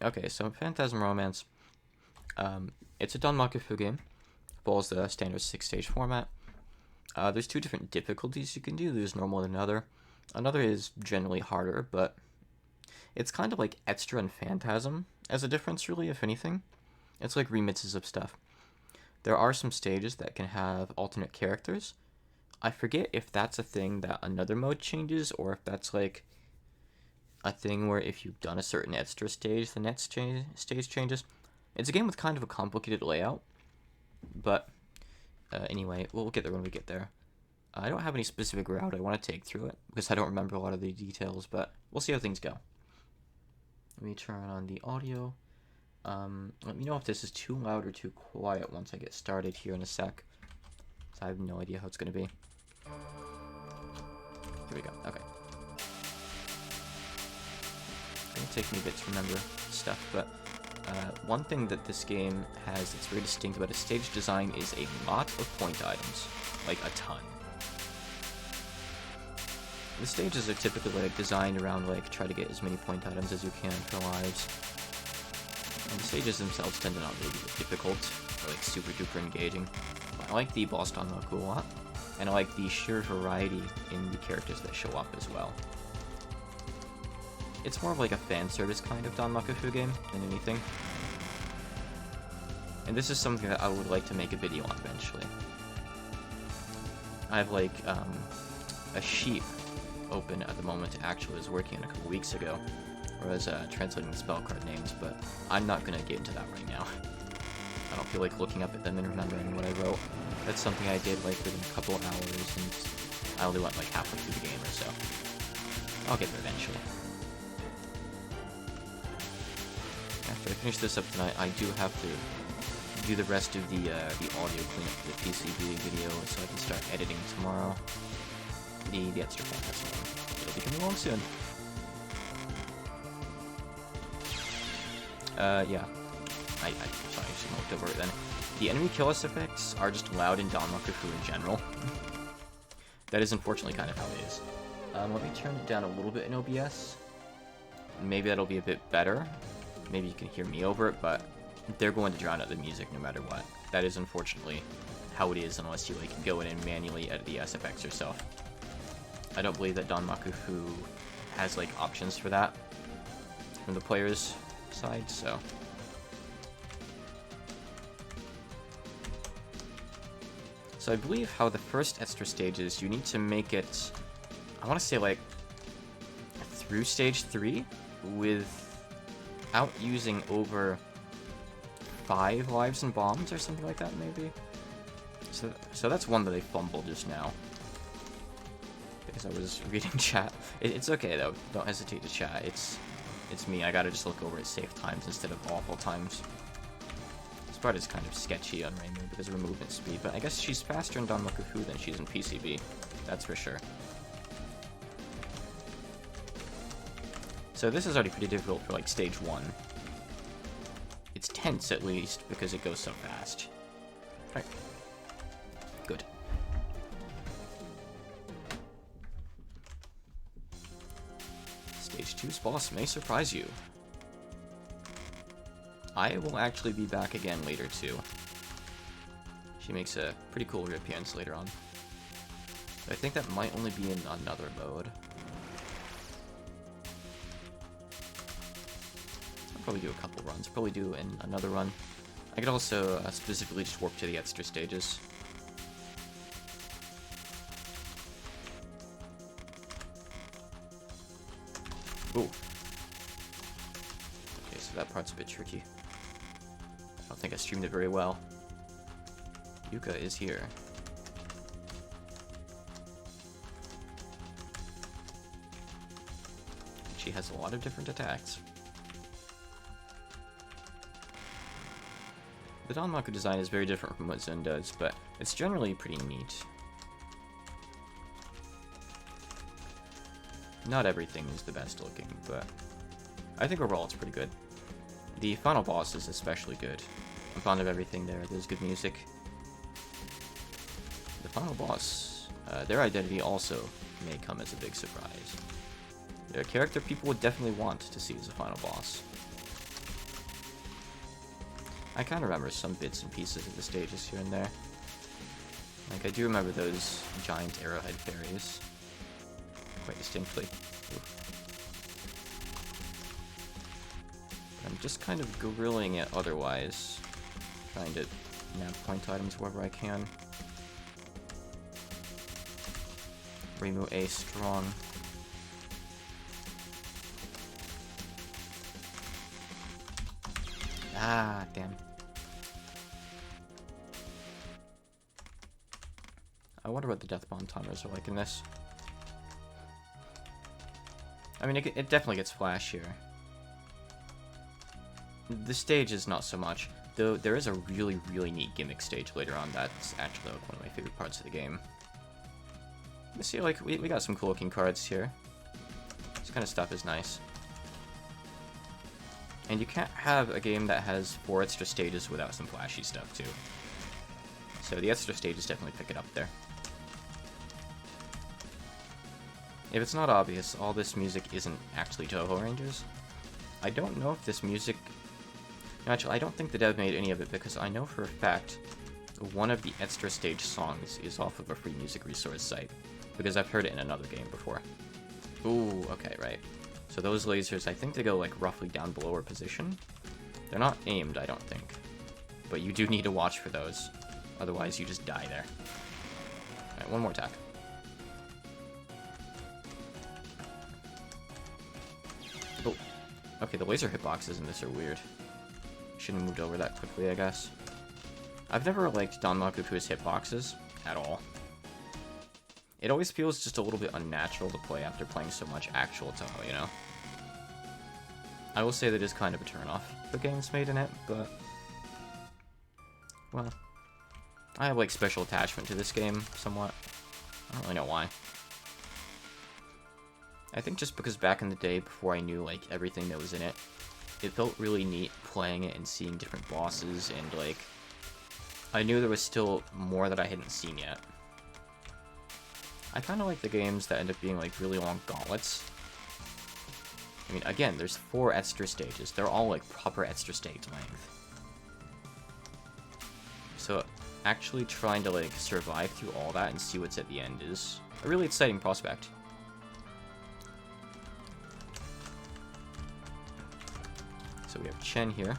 Okay, so Phantasm Romance, it's a Danmakufu game. Follows the standard 6-stage format. There's two different difficulties you can do. There's normal and another. Another is generally harder, but it's kind of like Extra and Phantasm as a difference, really, if anything. It's like remixes of stuff. There are some stages that can have alternate characters. I forget if that's a thing that another mode changes, or if that's like a thing where if you've done a certain extra stage, the next stage changes. It's a game with kind of a complicated layout, but anyway, we'll get there when we get there. I don't have any specific route I want to take through it, because I don't remember a lot of the details, but we'll see how things go. Let me turn on the audio. Let me know if this is too loud or too quiet once I get started here in a sec. So I have no idea how it's going to be. Here we go. Okay. It's going to take me a bit to remember stuff, but one thing that this game has that's very distinct about its stage design is a lot of point items. Like, a ton. The stages are typically like designed around like try to get as many point items as you can for lives. And the stages themselves tend to not really be difficult or like super duper engaging. I like the boss Danmaku a lot, and I like the sheer variety in the characters that show up as well. It's more of like a fan service kind of Danmaku game than anything. And this is something that I would like to make a video on eventually. I have like a sheet open at the moment. Actually, I was working on a couple weeks ago, where I was translating the spell card names, but I'm not gonna get into that right now. I don't feel like looking up at them and remembering what I wrote. That's something I did like within a couple hours, and I only went like halfway through the game or so. I'll get there eventually. After I finish this up tonight, I do have to do the rest of the audio cleanup for the PCB video, so I can start editing tomorrow. The extra Phantasm one. It'll be coming along soon. Yeah. Sorry, I just looked over it then. The enemy kill us effects are just loud in Danmaku in general. That is unfortunately kind of how it is. Let me turn it down a little bit in OBS. Maybe that'll be a bit better. Maybe you can hear me over it, but they're going to drown out the music no matter what. That is unfortunately how it is unless you like go in and manually edit the SFX yourself. I don't believe that Danmaku has like options for that from the player's side, so. So I believe how the first extra stage is, you need to make it, I want to say like through stage 3 without using over 5 lives and bombs or something like that maybe. So that's one that I fumbled just now. Because I was reading chat. It's okay though, don't hesitate to chat. It's me, I gotta just look over at safe times instead of awful times. This part is kind of sketchy on Rainbow because of her movement speed, but I guess she's faster in Danmaku than she's in PCB. That's for sure. So this is already pretty difficult for like stage 1. It's tense at least because it goes so fast. Alright. Good. Stage 2's boss may surprise you. I will actually be back again later too. She makes a pretty cool reappearance later on. I think that might only be in another mode. I'll probably do a couple runs. Probably do in another run. I could also specifically just warp to the extra stages. Ooh. Okay, so that part's a bit tricky. I don't think I streamed it very well. Yuka is here. She has a lot of different attacks. The Danmaku design is very different from what Zen does, but it's generally pretty neat. Not everything is the best looking, but I think overall it's pretty good. The final boss is especially good. I'm fond of everything there. There's good music. The final boss, their identity also may come as a big surprise. They're a character people would definitely want to see as a final boss. I kind of remember some bits and pieces of the stages here and there. Like, I do remember those giant arrowhead fairies quite distinctly. Ooh. I'm just kind of grilling it otherwise, trying to nab point items wherever I can. Remove A strong. Ah, damn. I wonder what the death bomb timers are like in this. I mean, it definitely gets flashier. The stage is not so much, though there is a really, really neat gimmick stage later on that's actually like one of my favorite parts of the game. You see, like, we got some cool looking cards here. This kind of stuff is nice. And you can't have a game that has 4 extra stages without some flashy stuff, too. So the extra stages definitely pick it up there. If it's not obvious, all this music isn't actually Toho Rangers. I don't know if this music... Actually, I don't think the dev made any of it, because I know for a fact one of the extra stage songs is off of a free music resource site, because I've heard it in another game before. Ooh, okay, right. So those lasers, I think they go, like, roughly down below our position. They're not aimed, I don't think. But you do need to watch for those. Otherwise, you just die there. Alright, one more attack. Oh. Okay, the laser hitboxes in this are weird. Shouldn't have moved over that quickly, I guess. I've never liked Danmakufu's hitboxes at all. It always feels just a little bit unnatural to play after playing so much actual Toho, you know? I will say that is kind of a turnoff, the game's made in it, but... well... I have, like, special attachment to this game, somewhat. I don't really know why. I think just because back in the day, before I knew, like, everything that was in it, it felt really neat playing it and seeing different bosses, and, like... I knew there was still more that I hadn't seen yet. I kind of like the games that end up being, like, really long gauntlets. I mean, again, there's 4 extra stages. They're all, like, proper extra stage length. So, actually trying to, like, survive through all that and see what's at the end is a really exciting prospect. So we have Chen here.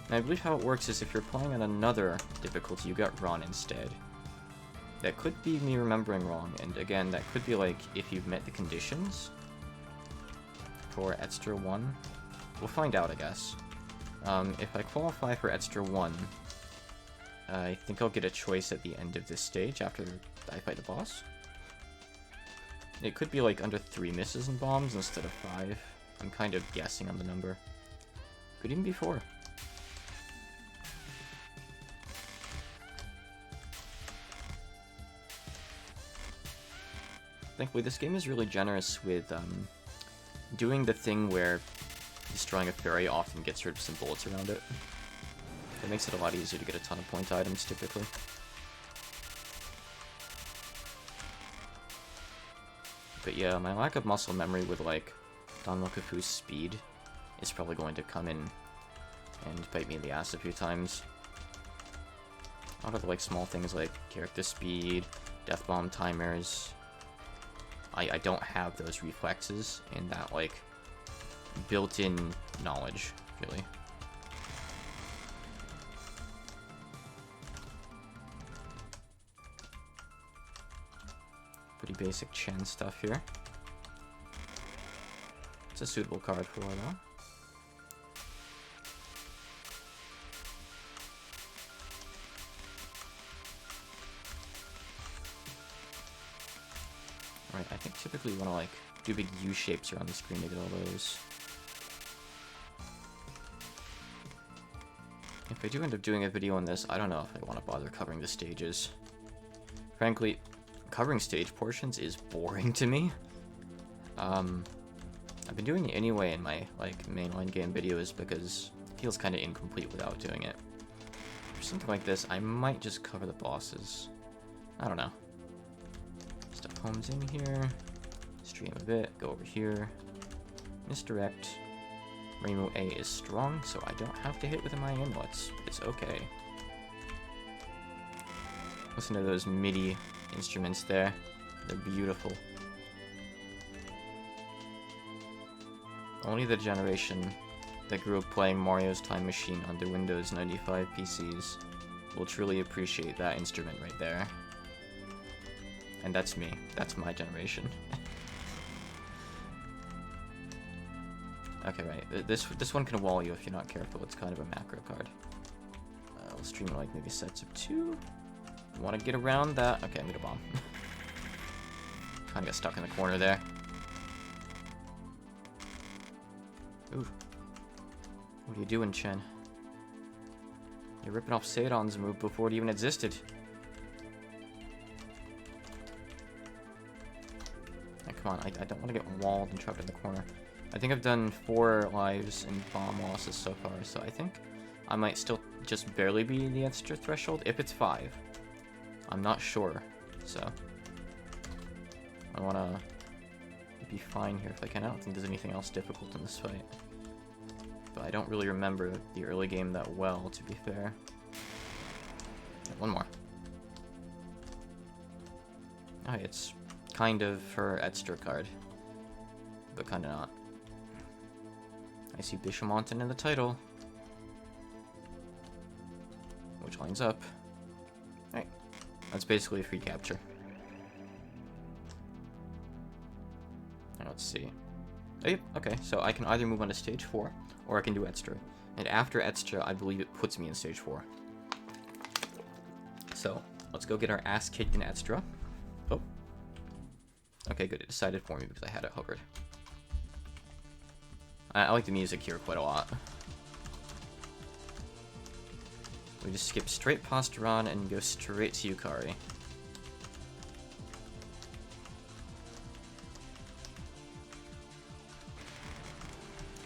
And I believe how it works is if you're playing on another difficulty, you get Ron instead. That could be me remembering wrong, and again, that could be like if you've met the conditions for extra 1. We'll find out, I guess. If I qualify for extra 1, I think I'll get a choice at the end of this stage after I fight the boss. It could be like under 3 misses and bombs instead of 5. I'm kind of guessing on the number. Could even be 4. Thankfully, this game is really generous with doing the thing where destroying a fairy often gets rid of some bullets around it. It makes it a lot easier to get a ton of point items, typically. But yeah, my lack of muscle memory with, like, Danmakufu's speed is probably going to come in and bite me in the ass a few times. A lot of, like, small things like character speed, death bomb timers... I don't have those reflexes and that, like, built-in knowledge, really. Pretty basic Chen stuff here. It's a suitable card for her, though. Right, I think typically you want to, like, do big U-shapes around the screen to get all those. If I do end up doing a video on this, I don't know if I want to bother covering the stages. Frankly, covering stage portions is boring to me. I've been doing it anyway in my, like, mainline game videos because it feels kind of incomplete without doing it. For something like this, I might just cover the bosses. I don't know. Stuff homes in here, stream a bit, go over here, misdirect, Rainbow A is strong, so I don't have to hit with my inlets. It's okay. Listen to those MIDI instruments there. They're beautiful. Only the generation that grew up playing Mario's Time Machine on their Windows 95 PCs will truly appreciate that instrument right there. And that's me. That's my generation. Okay, right. This one can wall you if you're not careful. It's kind of a macro card. I'll stream like maybe sets of 2. Want to get around that? Okay, I made a bomb. Kind of got stuck in the corner there. Ooh. What are you doing, Chen? You're ripping off Seidon's move before it even existed. Now, come on, I don't want to get walled and trapped in the corner. I think I've done 4 lives and bomb losses so far, so I think I might still just barely be in the extra threshold if it's 5. I'm not sure, so I want to be fine here if I can. I don't think there's anything else difficult in this fight. But I don't really remember the early game that well, to be fair. Yeah, one more. Oh, it's kind of her extra card, but kind of not. I see Bishamonten in the title, which lines up. Right, that's basically a free capture. Now let's see. Oh, yep, okay, so I can either move on to stage 4, or I can do extra. And after extra, I believe it puts me in stage 4. So, let's go get our ass kicked in extra. Oh. Okay, good, it decided for me because I had it hovered. I like the music here quite a lot. We just skip straight past Ron and go straight to Yukari.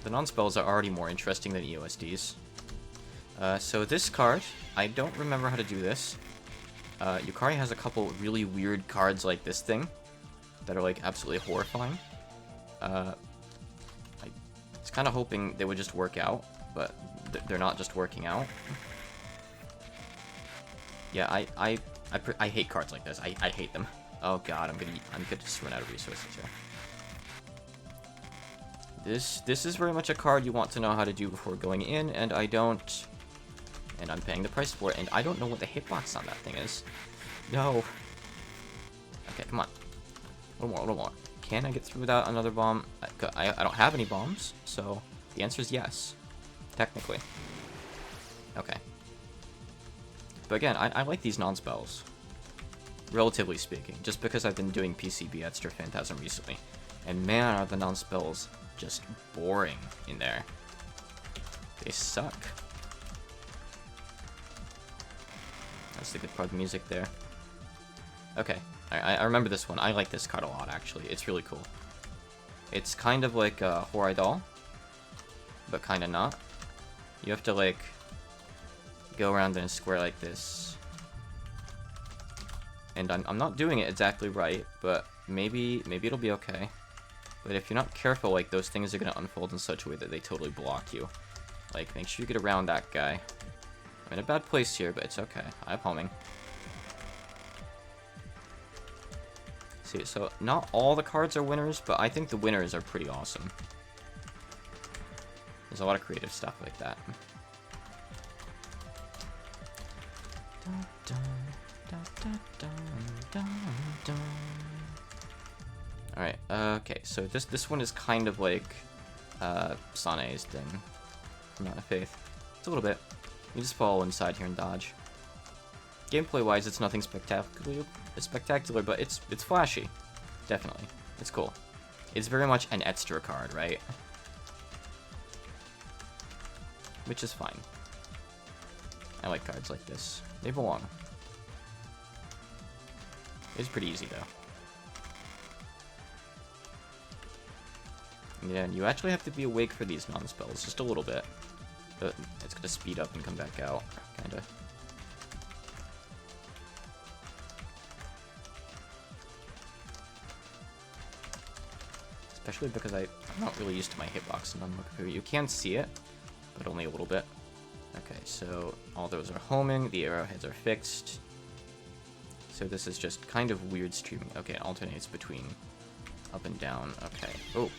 The non-spells are already more interesting than EOSDs. So this card, I don't remember how to do this. Yukari has a couple really weird cards like this thing that are like absolutely horrifying. I was kind of hoping they would just work out, but they're not just working out. Yeah, I hate cards like this. I hate them. Oh god, I'm gonna just run out of resources here. This is very much a card you want to know how to do before going in, and I don't. And I'm paying the price for it, and I don't know what the hitbox on that thing is. No. Okay, come on. A little more. Can I get through without another bomb? I don't have any bombs, so the answer is yes. Technically. Okay. But again, I like these non-spells. Relatively speaking, just because I've been doing PCB extra Phantasm recently. And man, are the non-spells just boring in there. They suck. That's the good part of the music there. Okay, I remember this one. I like this card a lot, actually. It's really cool. It's kind of like Horaidal, but kind of not. You have to, like, go around in a square like this. And I'm not doing it exactly right, but maybe it'll be okay. But if you're not careful, like, those things are going to unfold in such a way that they totally block you. Like, make sure you get around that guy. I'm in a bad place here, but it's okay. I have homing. See, so not all the cards are winners, but I think the winners are pretty awesome. There's a lot of creative stuff like that. Alright, okay, so this one is kind of like Sane's thing from Mountain of Faith. It's a little bit. You just follow inside here and dodge. Gameplay-wise, it's nothing spectacular, but it's flashy. Definitely. It's cool. It's very much an extra card, right? Which is fine. I like cards like this. They belong. It's pretty easy, though. Yeah, and you actually have to be awake for these non-spells, just a little bit. But it's gonna speed up and come back out, kinda. especially because I'm not really used to my hitbox in Danmaku. You can see it, but only a little bit. Okay, so all those are homing, the arrowheads are fixed. So this is just kind of weird streaming. Okay, it alternates between up and down. Okay. Oh.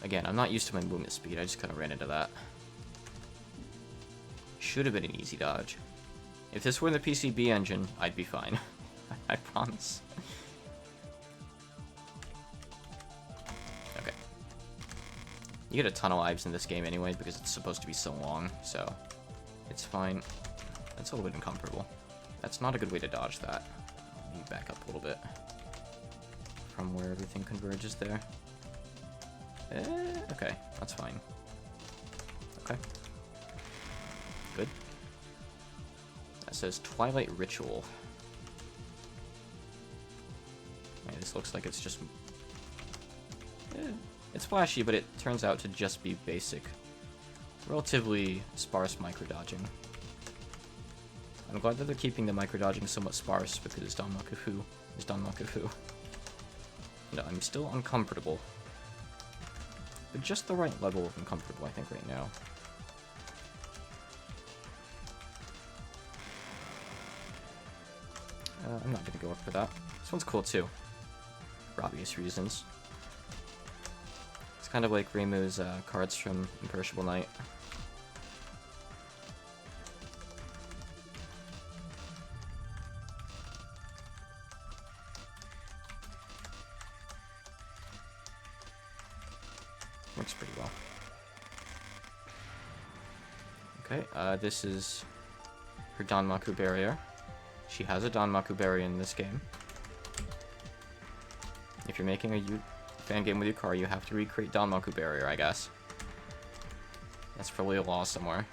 Again, I'm not used to my movement speed. I just kind of ran into that. Should have been an easy dodge. If this were the PCB engine, I'd be fine. I promise. Okay. You get a ton of lives in this game anyway, because it's supposed to be so long, so it's fine. That's a little bit uncomfortable. That's not a good way to dodge that. Let me back up a little bit from where everything converges there. Okay, that's fine. Okay. Good. That says Twilight Ritual. Okay, this looks like it's just... it's flashy, but it turns out to just be basic. Relatively sparse micrododging. I'm glad that they're keeping the micrododging somewhat sparse, because Danmaku is Danmaku. No, I'm still uncomfortable. But just the right level of uncomfortable, I think, right now. I'm not gonna go up for that. This one's cool, too. For obvious reasons. It's kind of like Reimu's cards from Imperishable Night. Works pretty well. Okay, this is her Danmaku barrier. She has a Danmaku barrier in this game. If you're making a fan game with your car, you have to recreate Danmaku barrier, I guess. That's probably a law somewhere.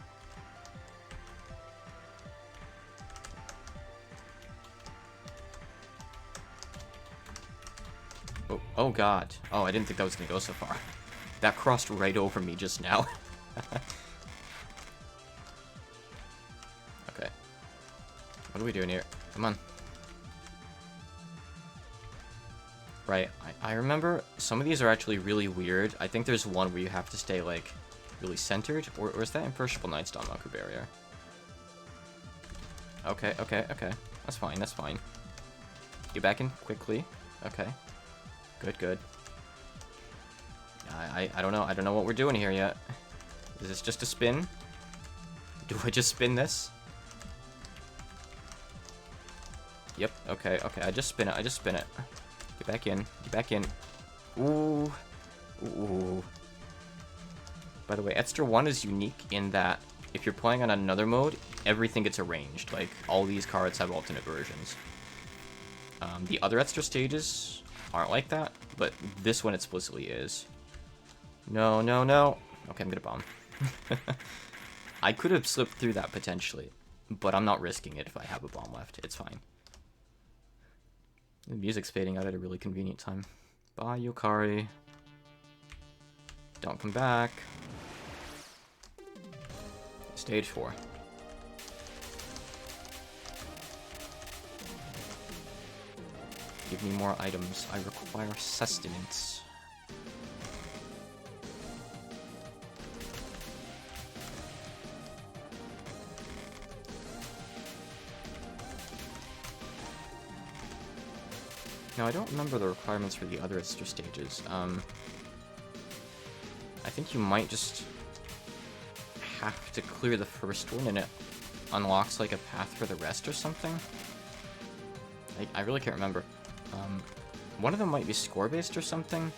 Oh god. Oh, I didn't think that was gonna go so far. That crossed right over me just now. Okay. What are we doing here? Come on. Right, I remember some of these are actually really weird. I think there's one where you have to stay, like, really centered. Or is that Imperishable Night's Danmaku barrier? Okay. That's fine, that's fine. Get back in quickly. Okay. Good. I don't know what we're doing here yet. Is this just a spin? Do I just spin this? Yep, okay, I just spin it. Get back in. Ooh. By the way, Extra 1 is unique in that if you're playing on another mode, everything gets arranged. Like, all these cards have alternate versions. The other Extra stages aren't like that, but this one explicitly is. No. Okay, I'm gonna bomb. I could have slipped through that potentially, but I'm not risking it if I have a bomb left. It's fine. The music's fading out at a really convenient time. Bye, Yokari. Don't come back. Stage 4. Give me more items. I require sustenance. Now, I don't remember the requirements for the other extra stages. I think you might just have to clear the first one and it unlocks like a path for the rest or something. I really can't remember. One of them might be score-based or something.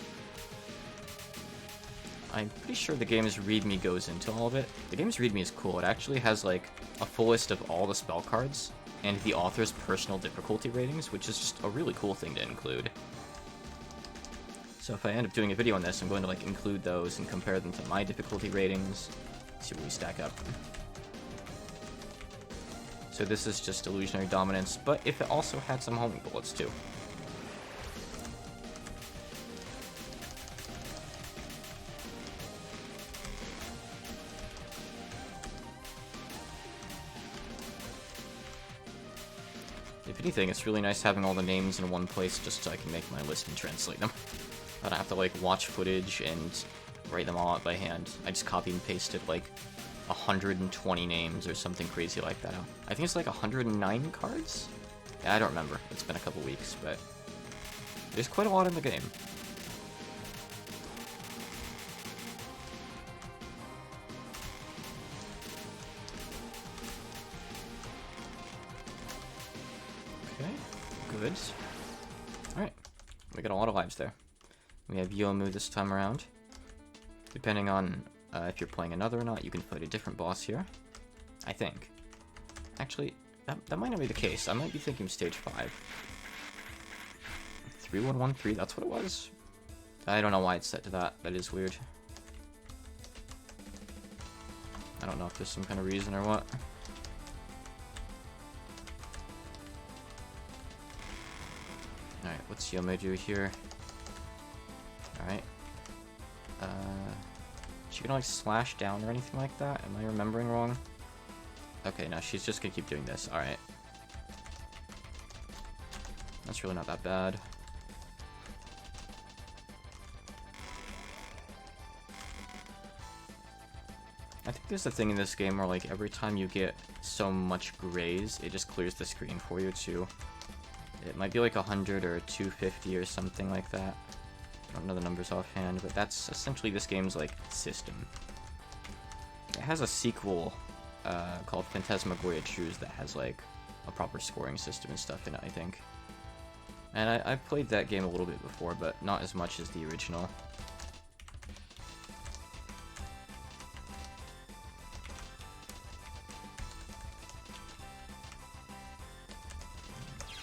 I'm pretty sure the game's README goes into all of it. The game's README is cool. It actually has like a full list of all the spell cards and the author's personal difficulty ratings, which is just a really cool thing to include. So if I end up doing a video on this, I'm going to like include those and compare them to my difficulty ratings, see where we stack up. So this is just Illusionary Dominance, but if it also had some homing bullets too. If anything, it's really nice having all the names in one place just so I can make my list and translate them. I don't have to like watch footage and write them all out by hand. I just copy and pasted like 120 names or something crazy like that. I think it's like 109 cards? Yeah, I don't remember. It's been a couple weeks, but there's quite a lot in the game. Okay, good. Alright, we got a lot of lives there. We have Yomu this time around. Depending on if you're playing another or not, you can fight a different boss here. I think. Actually, that might not be the case. I might be thinking stage 5. 3113, that's what it was? I don't know why it's set to that. That is weird. I don't know if there's some kind of reason or what. Alright, what's Yomu do here? Alright. She gonna like slash down or anything like that? Am I remembering wrong? Okay, no, she's just gonna keep doing this. Alright. That's really not that bad. I think there's a thing in this game where like every time you get so much graze, it just clears the screen for you too. It might be like 100 or 250 or something like that. I don't know the numbers offhand, but that's essentially this game's like system. It has a sequel called Phantasm Romance that has like a proper scoring system and stuff in it, I think. And I've played that game a little bit before, but not as much as the original.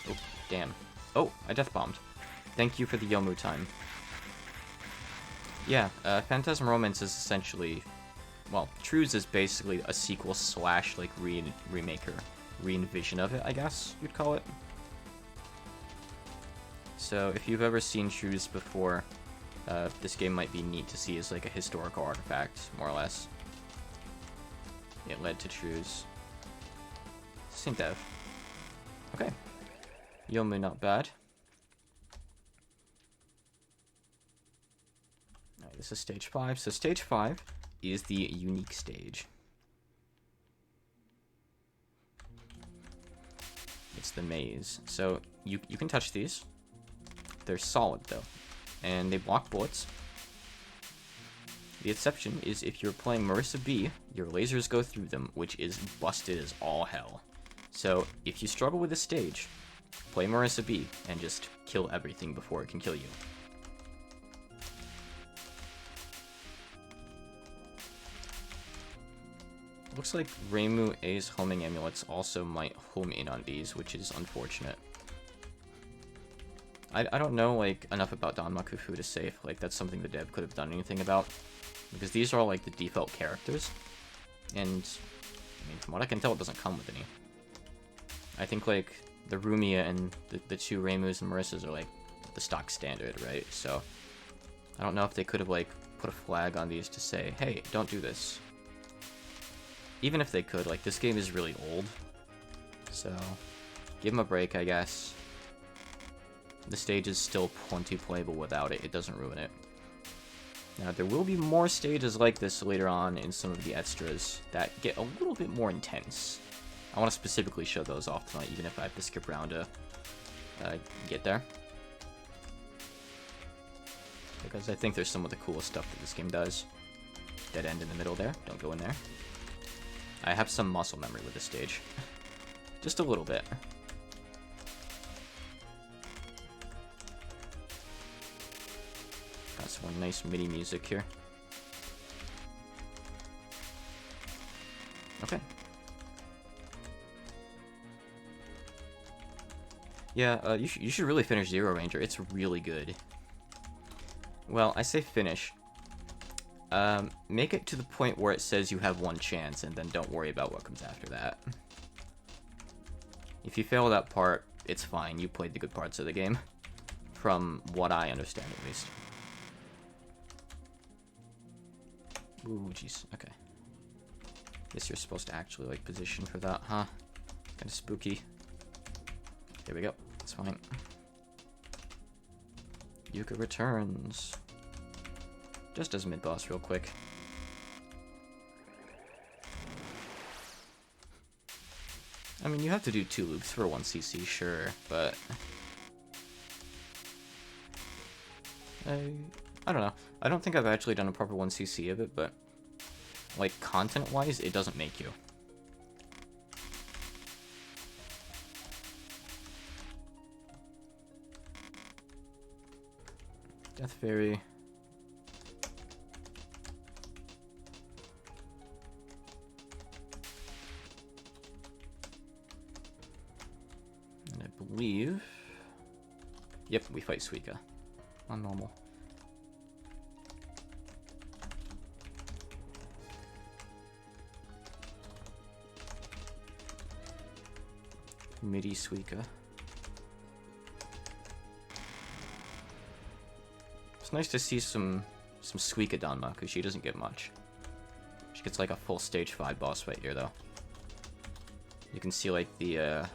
Oh, damn. Oh, I death bombed. Thank you for the Yomu time. Yeah, Phantasm Romance is essentially, well, Trues is basically a sequel slash, like, remake or re-envision of it, I guess you'd call it. So, if you've ever seen Trues before, this game might be neat to see as, like, a historical artifact, more or less. It led to Trues. Same dev. Okay. Yomu, not bad. This is stage 5. So stage 5 is the unique stage. It's the maze. So you can touch these. They're solid though, and they block bullets. The exception is if you're playing Marissa B, your lasers go through them, which is busted as all hell. So if you struggle with this stage, play Marissa B and just kill everything before it can kill you. Looks like Reimu A's homing amulets also might home in on these, which is unfortunate. I don't know like enough about Danmakufu to say if like that's something the dev could have done anything about, because these are all like the default characters, and I mean from what I can tell it doesn't come with any. I think like the Rumia and the two Reimus and Marissas are like the stock standard, right? So I don't know if they could have like put a flag on these to say, hey, don't do this. Even if they could, like, this game is really old, so give them a break, I guess. The stage is still plenty playable without it. It doesn't ruin it. Now, there will be more stages like this later on in some of the extras that get a little bit more intense. I want to specifically show those off tonight, even if I have to skip around to get there. Because I think there's some of the coolest stuff that this game does. Dead end in the middle there. Don't go in there. I have some muscle memory with this stage. Just a little bit. Got some nice MIDI music here. Okay. Yeah, you should really finish Zero Ranger. It's really good. Well, I say finish. Make it to the point where it says you have one chance, and then don't worry about what comes after that. If you fail that part, it's fine. You played the good parts of the game. From what I understand, at least. Ooh, jeez. Okay. Guess you're supposed to actually, like, position for that, huh? Kinda spooky. There we go. That's fine. Yuka returns. Just as mid-boss real quick. I mean, you have to do 2 loops for 1 CC, sure, but... I don't know. I don't think I've actually done a proper 1 CC of it, but... like, content-wise, it doesn't make you. Death Fairy. And I believe... yep, we fight Suika. On normal. MIDI Suika. It's nice to see some Suika Danma, because she doesn't get much. She gets like a full stage 5 boss fight here, though. You can see like the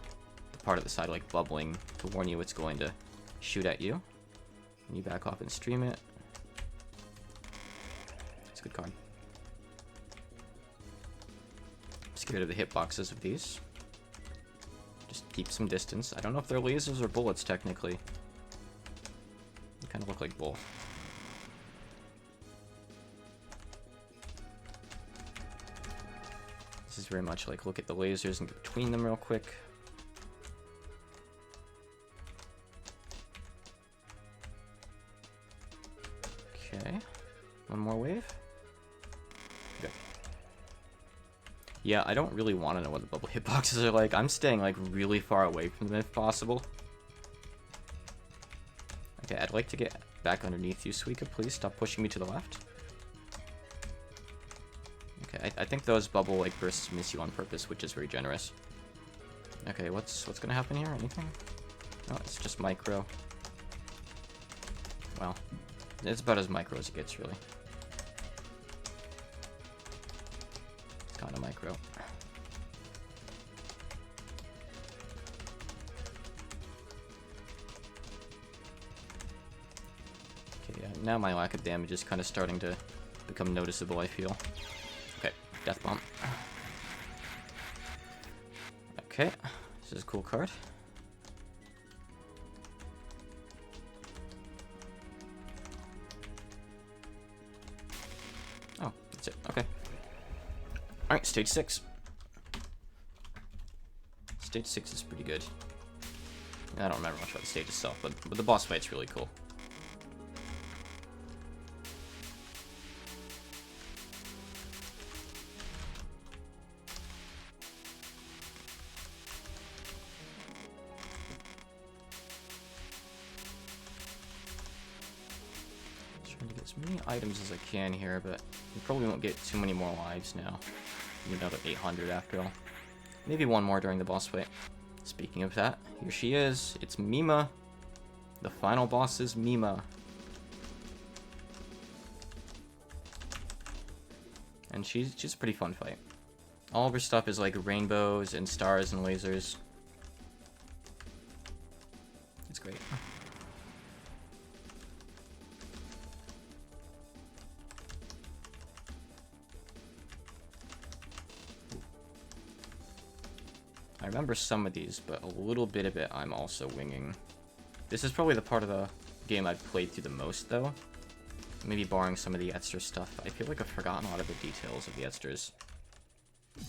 part of the side like bubbling to warn you it's going to shoot at you. And you back off and stream it. It's a good card. I'm scared of the hitboxes of these. Just keep some distance. I don't know if they're lasers or bullets, technically. They kind of look like both. This is very much like look at the lasers and get between them real quick. Okay. One more wave. Good. Yeah, I don't really want to know what the bubble hitboxes are like. I'm staying like really far away from them if possible. Okay, I'd like to get back underneath you, Suika. Please stop pushing me to the left. Okay, I think those bubble like bursts miss you on purpose, which is very generous. Okay, what's gonna happen here? Anything? No, it's just micro. Well, it's about as micro as it gets, really. Kind of micro. Okay, yeah, now my lack of damage is kind of starting to become noticeable, I feel. Okay, Death Bomb. Okay, this is a cool card. Oh, that's it. Okay. Alright, stage 6. Stage 6 is pretty good. I don't remember much about the stage itself, but the boss fight's really cool. Trying to get as many items as I can here, but we probably won't get too many more lives now. Another 800 after all. Maybe one more during the boss fight. Speaking of that, here she is. It's Mima. The final boss is Mima. And she's a pretty fun fight. All of her stuff is like rainbows and stars and lasers. It's great. I remember some of these, but a little bit of it I'm also winging. This is probably the part of the game I've played through the most, though. Maybe barring some of the Etster stuff. I feel like I've forgotten a lot of the details of the Etsters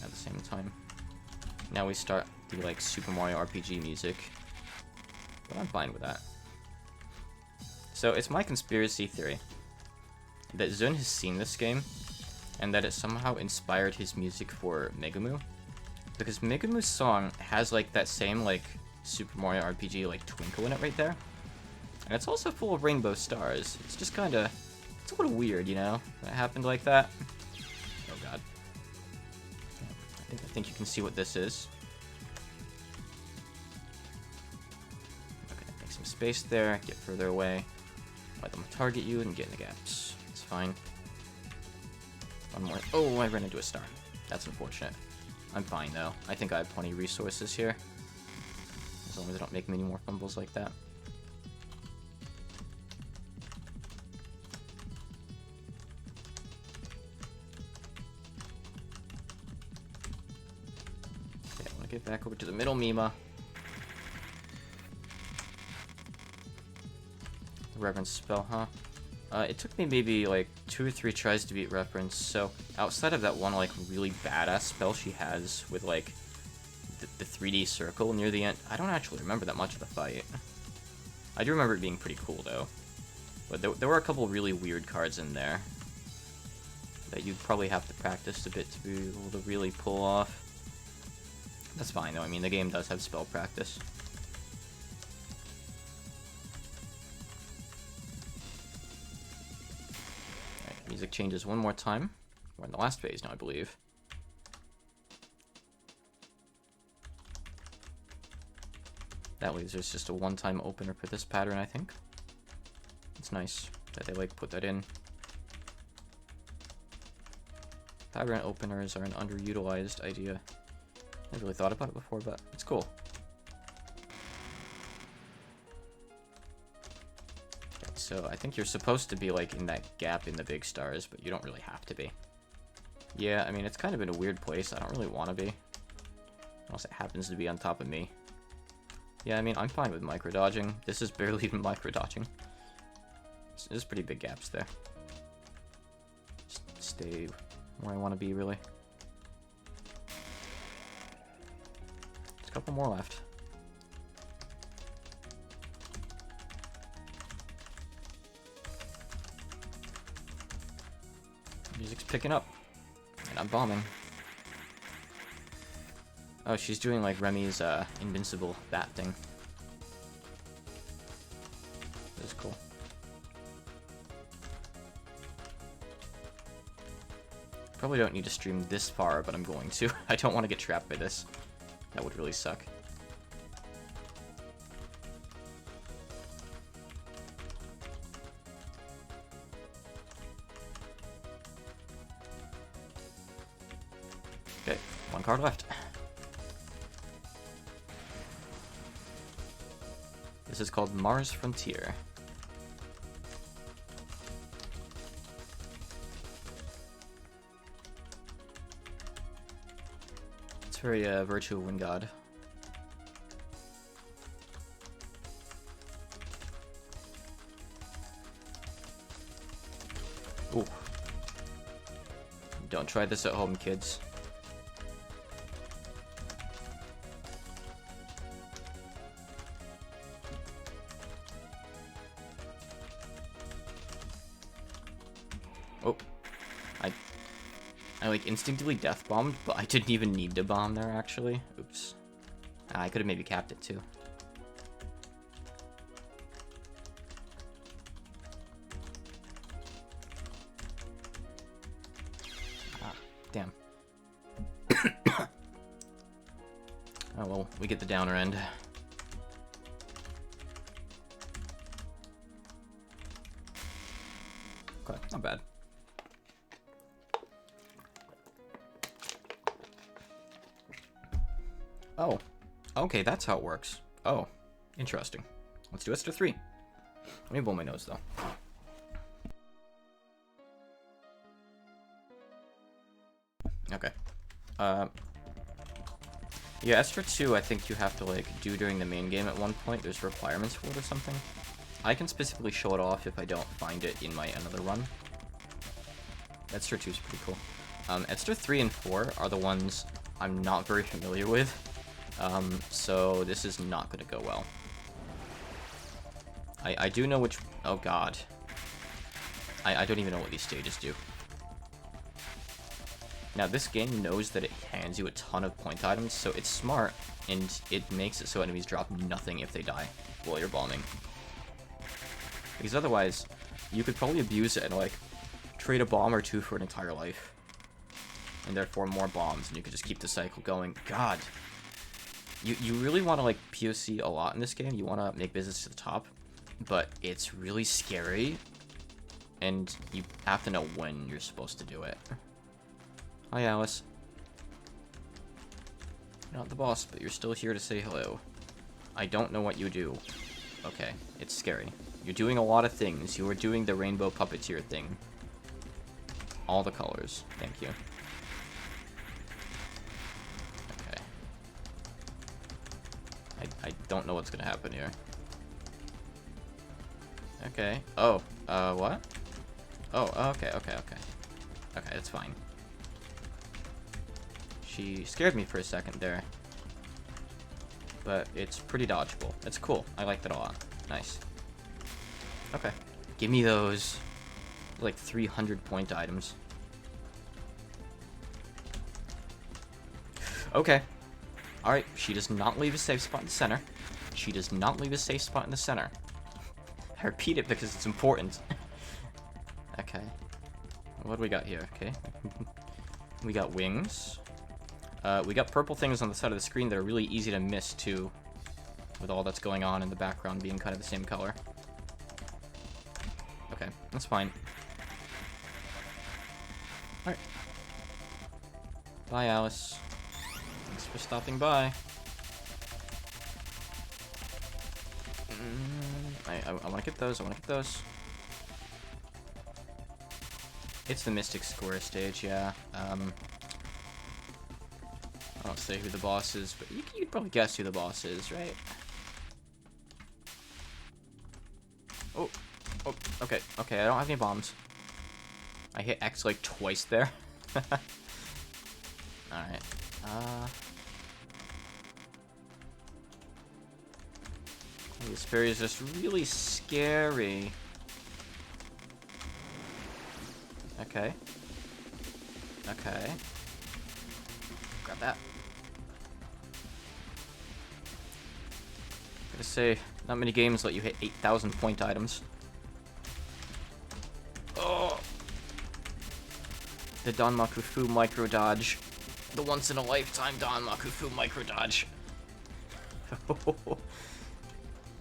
at the same time. Now we start the, like, Super Mario RPG music. But I'm fine with that. So, it's my conspiracy theory that Zun has seen this game, and that it somehow inspired his music for Megumu. Because Megumu's song has, like, that same, like, Super Mario RPG, like, twinkle in it right there. And it's also full of rainbow stars. It's just kinda... it's a little weird, you know? That happened like that. Oh, God. I think you can see what this is. Okay, make some space there, get further away. Let them target you and get in the gaps. It's fine. One more. Oh, I ran into a star. That's unfortunate. I'm fine, though. I think I have plenty of resources here. As long as I don't make many more fumbles like that. get back over to the middle Mima. Reverence spell, huh? It took me maybe like 2 or 3 tries to beat Reverence, so outside of that one like really badass spell she has with like the 3D circle near the end, I don't actually remember that much of the fight. I do remember it being pretty cool though. But there were a couple really weird cards in there that you'd probably have to practice a bit to be able to really pull off. That's fine though, I mean the game does have spell practice. Alright, music changes one more time. We're in the last phase now, I believe. That way there's just a one-time opener for this pattern, I think. It's nice that they like put that in. Pattern openers are an underutilized idea. I never really thought about it before, but it's cool. Okay, so I think you're supposed to be like in that gap in the big stars, but you don't really have to be. Yeah, I mean, it's kind of in a weird place. I don't really want to be. Unless it happens to be on top of me. Yeah, I mean, I'm fine with micro-dodging. This is barely even micro-dodging. There's pretty big gaps there. Just stay where I want to be, really. There's a couple more left. Music's picking up. And I'm bombing. Oh, she's doing like Remy's invincible bat thing. This is cool. Probably don't need to stream this far, but I'm going to. I don't want to get trapped by this. That would really suck. Okay, 1 card left. This is called Mars Frontier. It's very Virtual Wind God. Ooh. Don't try this at home, kids. Oh, I like instinctively death bombed, but I didn't even need to bomb there actually. Oops. I could have maybe capped it too. Ah, damn. Oh well, we get the downer end. Okay, not bad. Oh, okay, that's how it works. Oh, interesting. Let's do Esther 3. Let me blow my nose, though. Okay. Yeah, Esther 2, I think you have to, like, do during the main game at one point. There's requirements for it or something. I can specifically show it off if I don't find it in my another run. Esther 2 is pretty cool. Esther 3 and 4 are the ones I'm not very familiar with. So this is not going to go well. I do know which... Oh, God. I don't even know what these stages do. Now, this game knows that it hands you a ton of point items, so it's smart, and it makes it so enemies drop nothing if they die while you're bombing. Because otherwise, you could probably abuse it and, like, trade a bomb or two for an entire life. And therefore more bombs, and you could just keep the cycle going. God. You really want to, like, POC a lot in this game. You want to make business to the top. But it's really scary. And you have to know when you're supposed to do it. Hi, Alice. You're not the boss, but you're still here to say hello. I don't know what you do. Okay, it's scary. You're doing a lot of things. You are doing the rainbow puppeteer thing. All the colors. Thank you. Okay. I don't know what's gonna happen here. Okay. Oh, what? Oh, okay. Okay, that's fine. She scared me for a second there. But it's pretty dodgeable. It's cool. I like that a lot. Nice. Okay. Give me those, like, 300-point items. Okay. Alright, she does not leave a safe spot in the center. She does not leave a safe spot in the center. I repeat it because it's important. Okay. What do we got here? Okay. We got wings. We got purple things on the side of the screen that are really easy to miss, too. With all that's going on in the background being kind of the same color. Okay, that's fine. Alright. Bye, Alice. Thanks for stopping by. I want to get those. I want to get those. It's the Mystic Square stage, yeah. I don't say who the boss is, but you'd probably guess who the boss is, right? Oh, okay, I don't have any bombs. I hit X like twice there. Alright, this fairy is just really scary. Okay. Okay. Grab that. Gotta say, not many games let you hit 8,000 point items. Oh! The Don Makufu micro dodge. The once in a lifetime Don Makufu micro dodge.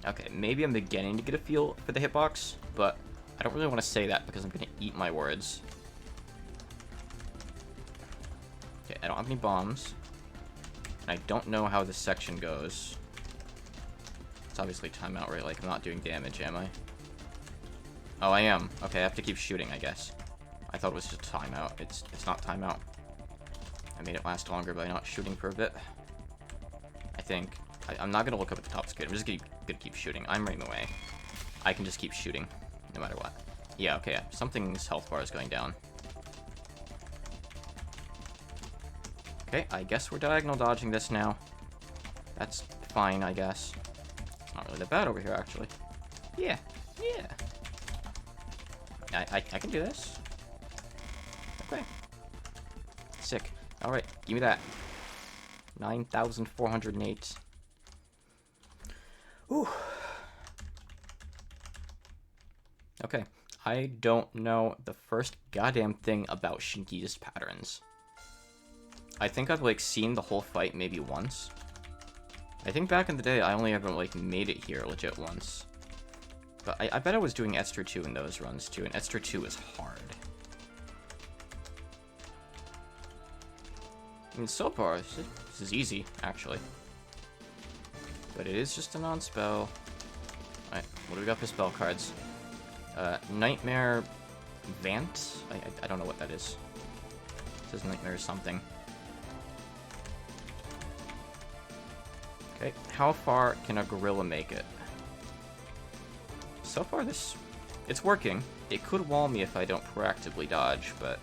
Okay, maybe I'm beginning to get a feel for the hitbox, but I don't really want to say that because I'm gonna eat my words. Okay, I don't have any bombs. And I don't know how this section goes. It's obviously timeout, right? Like, I'm not doing damage, am I? Oh, I am. Okay, I have to keep shooting, I guess. I thought it was just timeout. It's not timeout. I made it last longer by not shooting for a bit. I think. I'm not gonna look up at the top screen. I'm just gonna keep shooting. I'm right in the way. I can just keep shooting, no matter what. Yeah, okay. Something's health bar is going down. Okay, I guess we're diagonal dodging this now. That's fine, I guess. It's not really that bad over here, actually. Yeah, yeah. I can do this. Okay. Sick. Alright, give me that. 9,408. Ooh. Okay. I don't know the first goddamn thing about Shinki's patterns. I think I've, like, seen the whole fight maybe once. I think back in the day, I only ever, like, made it here legit once. But I bet I was doing Esther 2 in those runs, too, and Esther 2 is hard. I mean, so far, this is easy, actually. But it is just a non-spell. Alright, what do we got for spell cards? Nightmare Vant? I don't know what that is. It says Nightmare something. Okay, how far can a gorilla make it? So far, it's working. It could wall me if I don't proactively dodge, but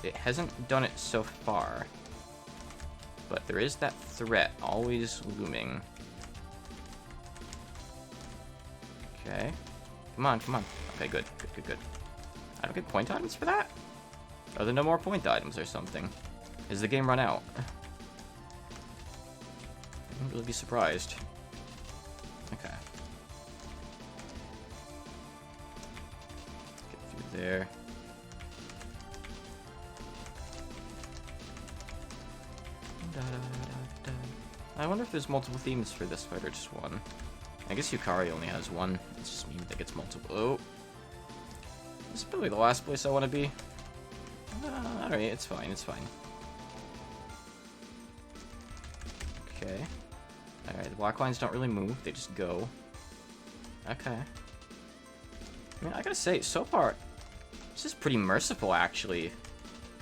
it hasn't done it so far. But there is that threat always looming. Okay. Come on, come on. Okay, good. I don't get point items for that? Are there no more point items or something? Is the game run out? I wouldn't really be surprised. Okay. Get through there. I wonder if there's multiple themes for this fight or just one. I guess Yukari only has one. It's just me that gets multiple. Oh. This is probably the last place I want to be. Alright, it's fine, it's fine. Okay. Alright, the black lines don't really move, they just go. Okay. I mean, I gotta say, so far, this is pretty merciful, actually,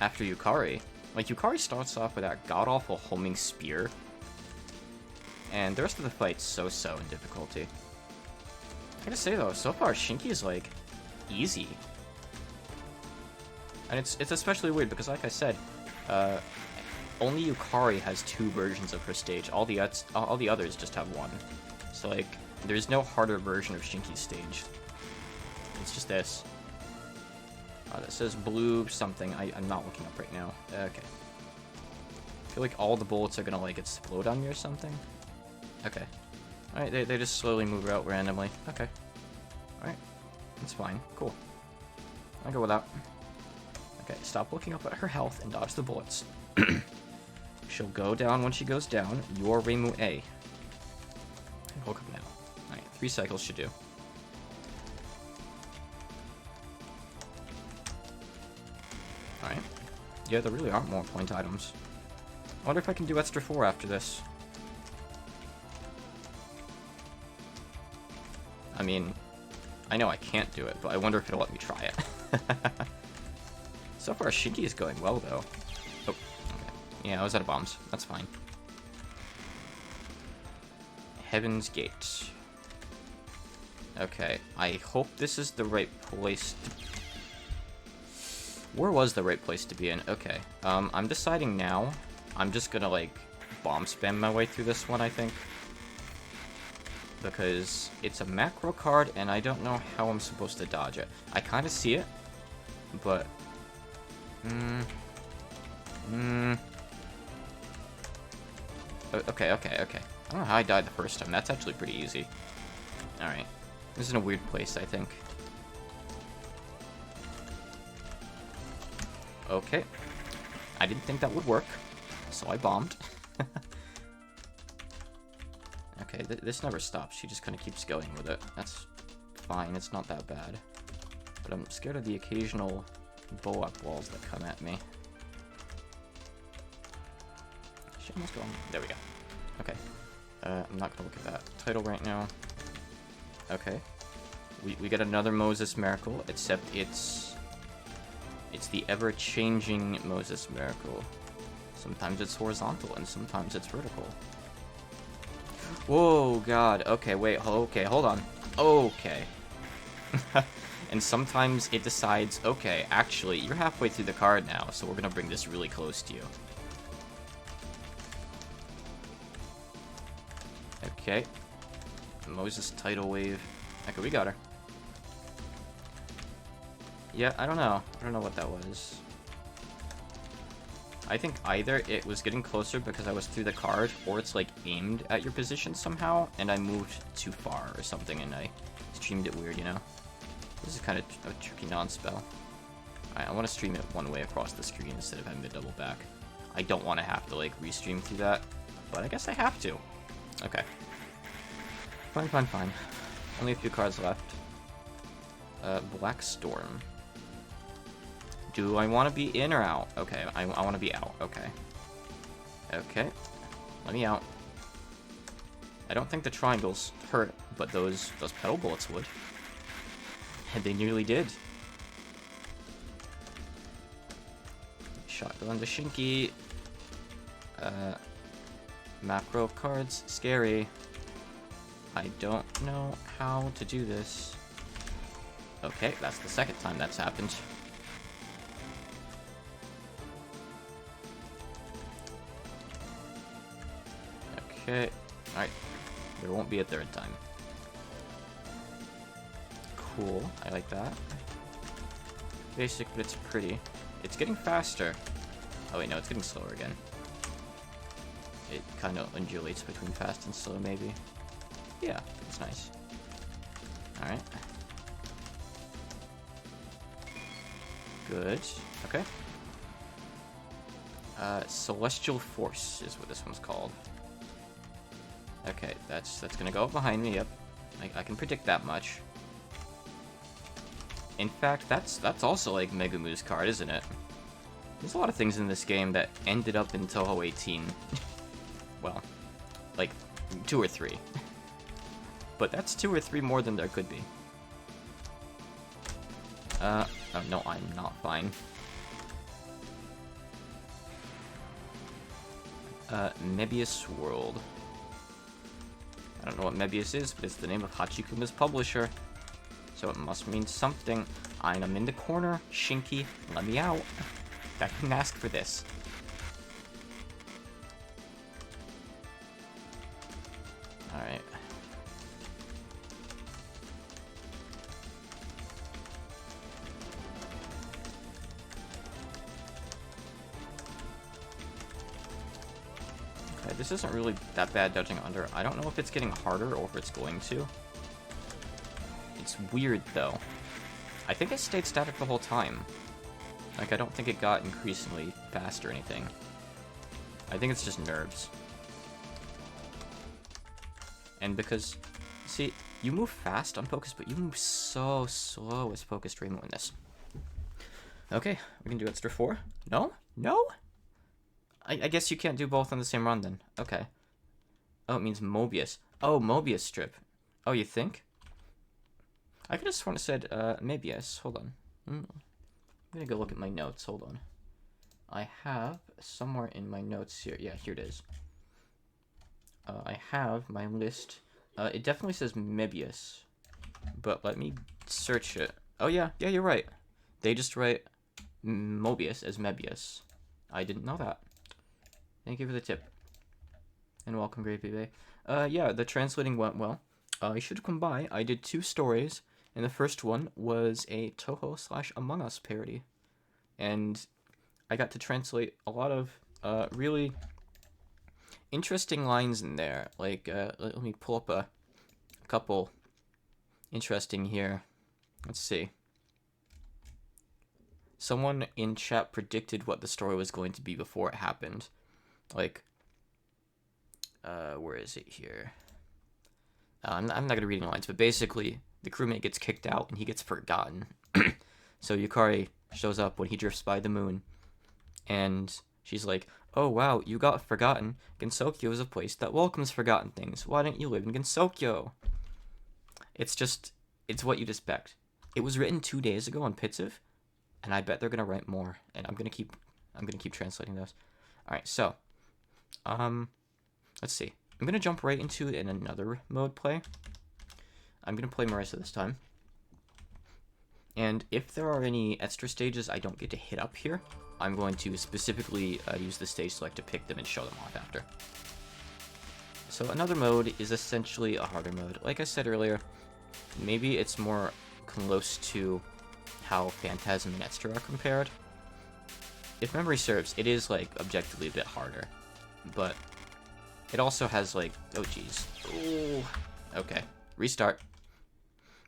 after Yukari. Like, Yukari starts off with that god-awful homing spear. and the rest of the fight's so-so in difficulty. I gotta say though, so far Shinki is like easy, and it's especially weird because, like I said, only Yukari has 2 versions of her stage. All the others just have 1. So like, there's no harder version of Shinki's stage. It's just this. That says blue something. I'm not looking up right now. Okay. I feel like all the bullets are gonna like explode on me or something. Okay. Alright, they just slowly move out randomly. Okay. Alright. That's fine. Cool. I'll go with that. Okay, stop looking up at her health and dodge the bullets. She'll go down when she goes down. You're Reimu A. Woke up now. Alright, 3 cycles should do. Alright. Yeah, there really aren't more point items. I wonder if I can do extra 4 after this. I mean, I know I can't do it, but I wonder if it'll let me try it. So far, Shinki is going well, though. Oh, okay. Yeah, I was out of bombs. That's fine. Heaven's Gate. Okay, I hope this is the right place to... Where was the right place to be in? Okay, I'm deciding now. I'm just gonna, like, bomb spam my way through this one, I think. Because it's a macro card, and I don't know how I'm supposed to dodge it. I kind of see it, but... Okay. I don't know how I died the first time. That's actually pretty easy. Alright. This is in a weird place, I think. Okay. I didn't think that would work, so I bombed. Okay, this never stops. She just kind of keeps going with it. That's fine. It's not that bad. But I'm scared of the occasional blow-up walls that come at me. She almost gone. There we go. Okay. I'm not gonna look at that title right now. Okay. We get another Moses Miracle, except it's the ever-changing Moses Miracle. Sometimes it's horizontal, and sometimes it's vertical. Whoa, God. Okay, wait. Okay, hold on. Okay. And sometimes it decides, okay, actually, you're halfway through the card now, so we're gonna bring this really close to you. Okay. Moses Tidal Wave. Okay, we got her. Yeah, I don't know. I don't know what that was. I think either it was getting closer because I was through the card, or it's like aimed at your position somehow, and I moved too far or something, and I streamed it weird, you know? This is kind of a tricky non-spell. Alright, I want to stream it one way across the screen instead of having to double back. I don't want to have to, like, restream through that, but I guess I have to. Okay. Fine. Only a few cards left. Black Storm. Do I want to be in or out? Okay, I want to be out. Okay. Okay. Let me out. I don't think the triangles hurt, but those petal bullets would. And they nearly did. Shotgun to Shinki. Macro cards. Scary. I don't know how to do this. Okay, that's the second time that's happened. Okay. Alright. There won't be a third time. Cool. I like that. Basic, but it's pretty. It's getting faster. Oh wait, no, it's getting slower again. It kind of undulates between fast and slow, maybe. Yeah, it's nice. Alright. Good. Okay. Celestial Force is what this one's called. Okay, that's gonna go up behind me, yep. I can predict that much. In fact, that's also like Megumi's card, isn't it? There's a lot of things in this game that ended up in Toho 18. Well, like 2 or 3. But that's 2 or 3 more than there could be. Oh no, I'm not fine. Nebius World. I don't know what Mebius is, but it's the name of Hachikuma's publisher. So it must mean something. I'm in the corner. Shinky, let me out. I couldn't ask for this. Alright. Okay, this isn't really that bad dodging under. I don't know if it's getting harder or if it's going to. It's weird, though. I think it stayed static the whole time. Like, I don't think it got increasingly fast or anything. I think it's just nerves. And because, see, you move fast on Focus, but you move so slow as Focus Dream in this. Okay, we can do extra 4. No? No? I guess you can't do both on the same run, then. Okay. Oh, it means Mobius. Oh, Mobius strip. Oh, you think? I could have sworn it said, Mebius. Hold on. I'm gonna go look at my notes. Hold on. I have somewhere in my notes here. Yeah, here it is. I have my list. It definitely says Mebius. But let me search it. Oh, yeah. Yeah, you're right. They just write Mobius as Mebius. I didn't know that. Thank you for the tip. And welcome, Great Bay. Yeah, the translating went well. I should come by. I did 2 stories, and the first one was a Toho/Among Us parody. And I got to translate a lot of really interesting lines in there. Like, let me pull up a couple interesting here. Let's see. Someone in chat predicted what the story was going to be before it happened. Like, where is it here? I'm not going to read any lines, but basically, the crewmate gets kicked out and he gets forgotten. So Yukari shows up when he drifts by the moon, and she's like, oh wow, you got forgotten. Gensokyo is a place that welcomes forgotten things. Why don't you live in Gensokyo? It's what you'd expect. It was written 2 days ago on Pitziv, and I bet they're gonna write more, and I'm gonna keep translating those. Alright, so let's see. I'm gonna jump right into another mode play. I'm gonna play Marissa this time. And if there are any extra stages I don't get to hit up here, I'm going to specifically use the stage select to pick them and show them off after. So another mode is essentially a harder mode. Like I said earlier, maybe it's more close to how Phantasm and Extra are compared. If memory serves, it is, like, objectively a bit harder. But it also has, like, oh geez. Ooh. Okay, restart.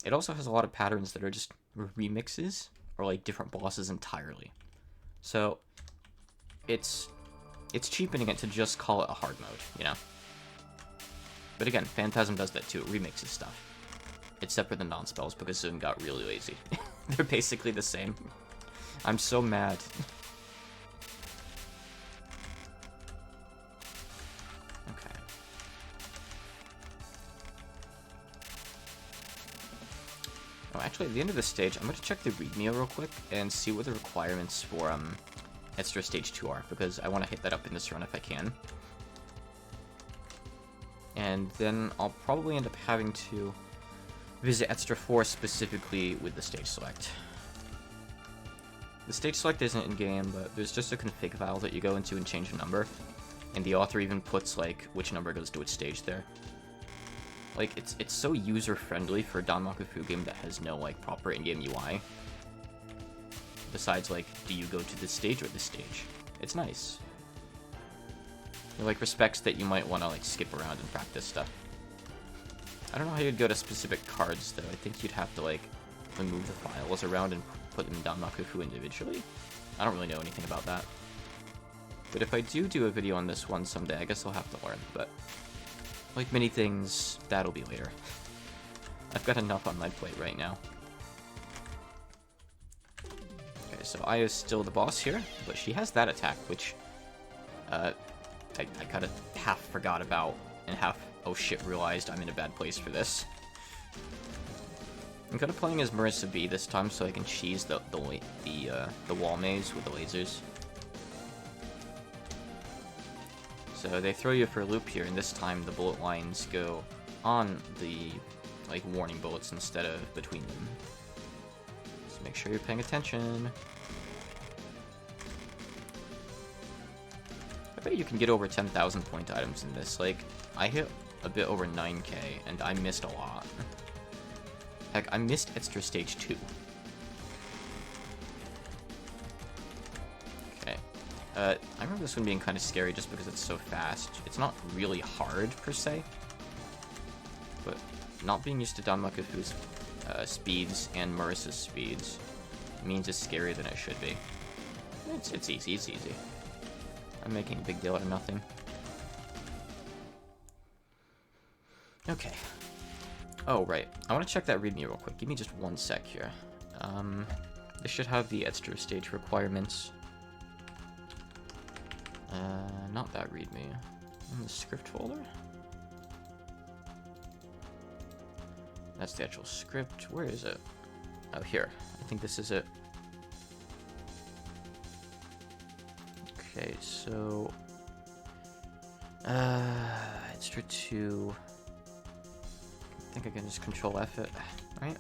It also has a lot of patterns that are just remixes or like different bosses entirely. So it's cheapening it to just call it a hard mode, you know. But again, Phantasm does that too. It remixes stuff. It's separate than non-spells because Zoom got really lazy. They're basically the same. I'm so mad. Okay. Oh, actually, at the end of this stage, I'm going to check the readme real quick and see what the requirements for Extra Stage 2 are, because I want to hit that up in this run if I can. And then I'll probably end up having to visit Extra 4 specifically with the stage select. The stage select isn't in-game, but there's just a config file that you go into and change a number. And the author even puts, like, which number goes to which stage there. Like, it's so user-friendly for a Danmaku game that has no, like, proper in-game UI. Besides, like, do you go to this stage or this stage? It's nice. It, like, respects that you might want to, like, skip around and practice stuff. I don't know how you'd go to specific cards, though. I think you'd have to, like, move the files around and put them in Danmaku individually. I don't really know anything about that. But if I do a video on this one someday, I guess I'll have to learn, but like many things, that'll be later. I've got enough on my plate right now. Okay, so Aya is still the boss here, but she has that attack, which I kind of half forgot about, and half, oh shit, realized I'm in a bad place for this. I'm kind of playing as Marissa B this time, so I can cheese the wall maze with the lasers. So they throw you for a loop here, and this time the bullet lines go on the, like, warning bullets instead of between them. So make sure you're paying attention. I bet you can get over 10,000 point items in this. Like, I hit a bit over 9k, and I missed a lot. Heck, I missed Extra Stage 2. Okay. I remember this one being kind of scary just because it's so fast. It's not really hard, per se. But not being used to Danmakufu's speeds and Marissa's speeds means it's scarier than it should be. It's easy, it's easy. I'm making a big deal out of nothing. Okay. Oh, right. I want to check that readme real quick. Give me just 1 sec here. This should have the extra stage requirements. Not that readme. In the script folder? That's the actual script. Where is it? Oh, here. I think this is it. Okay, so... extra 2... I think I can just control F it, right?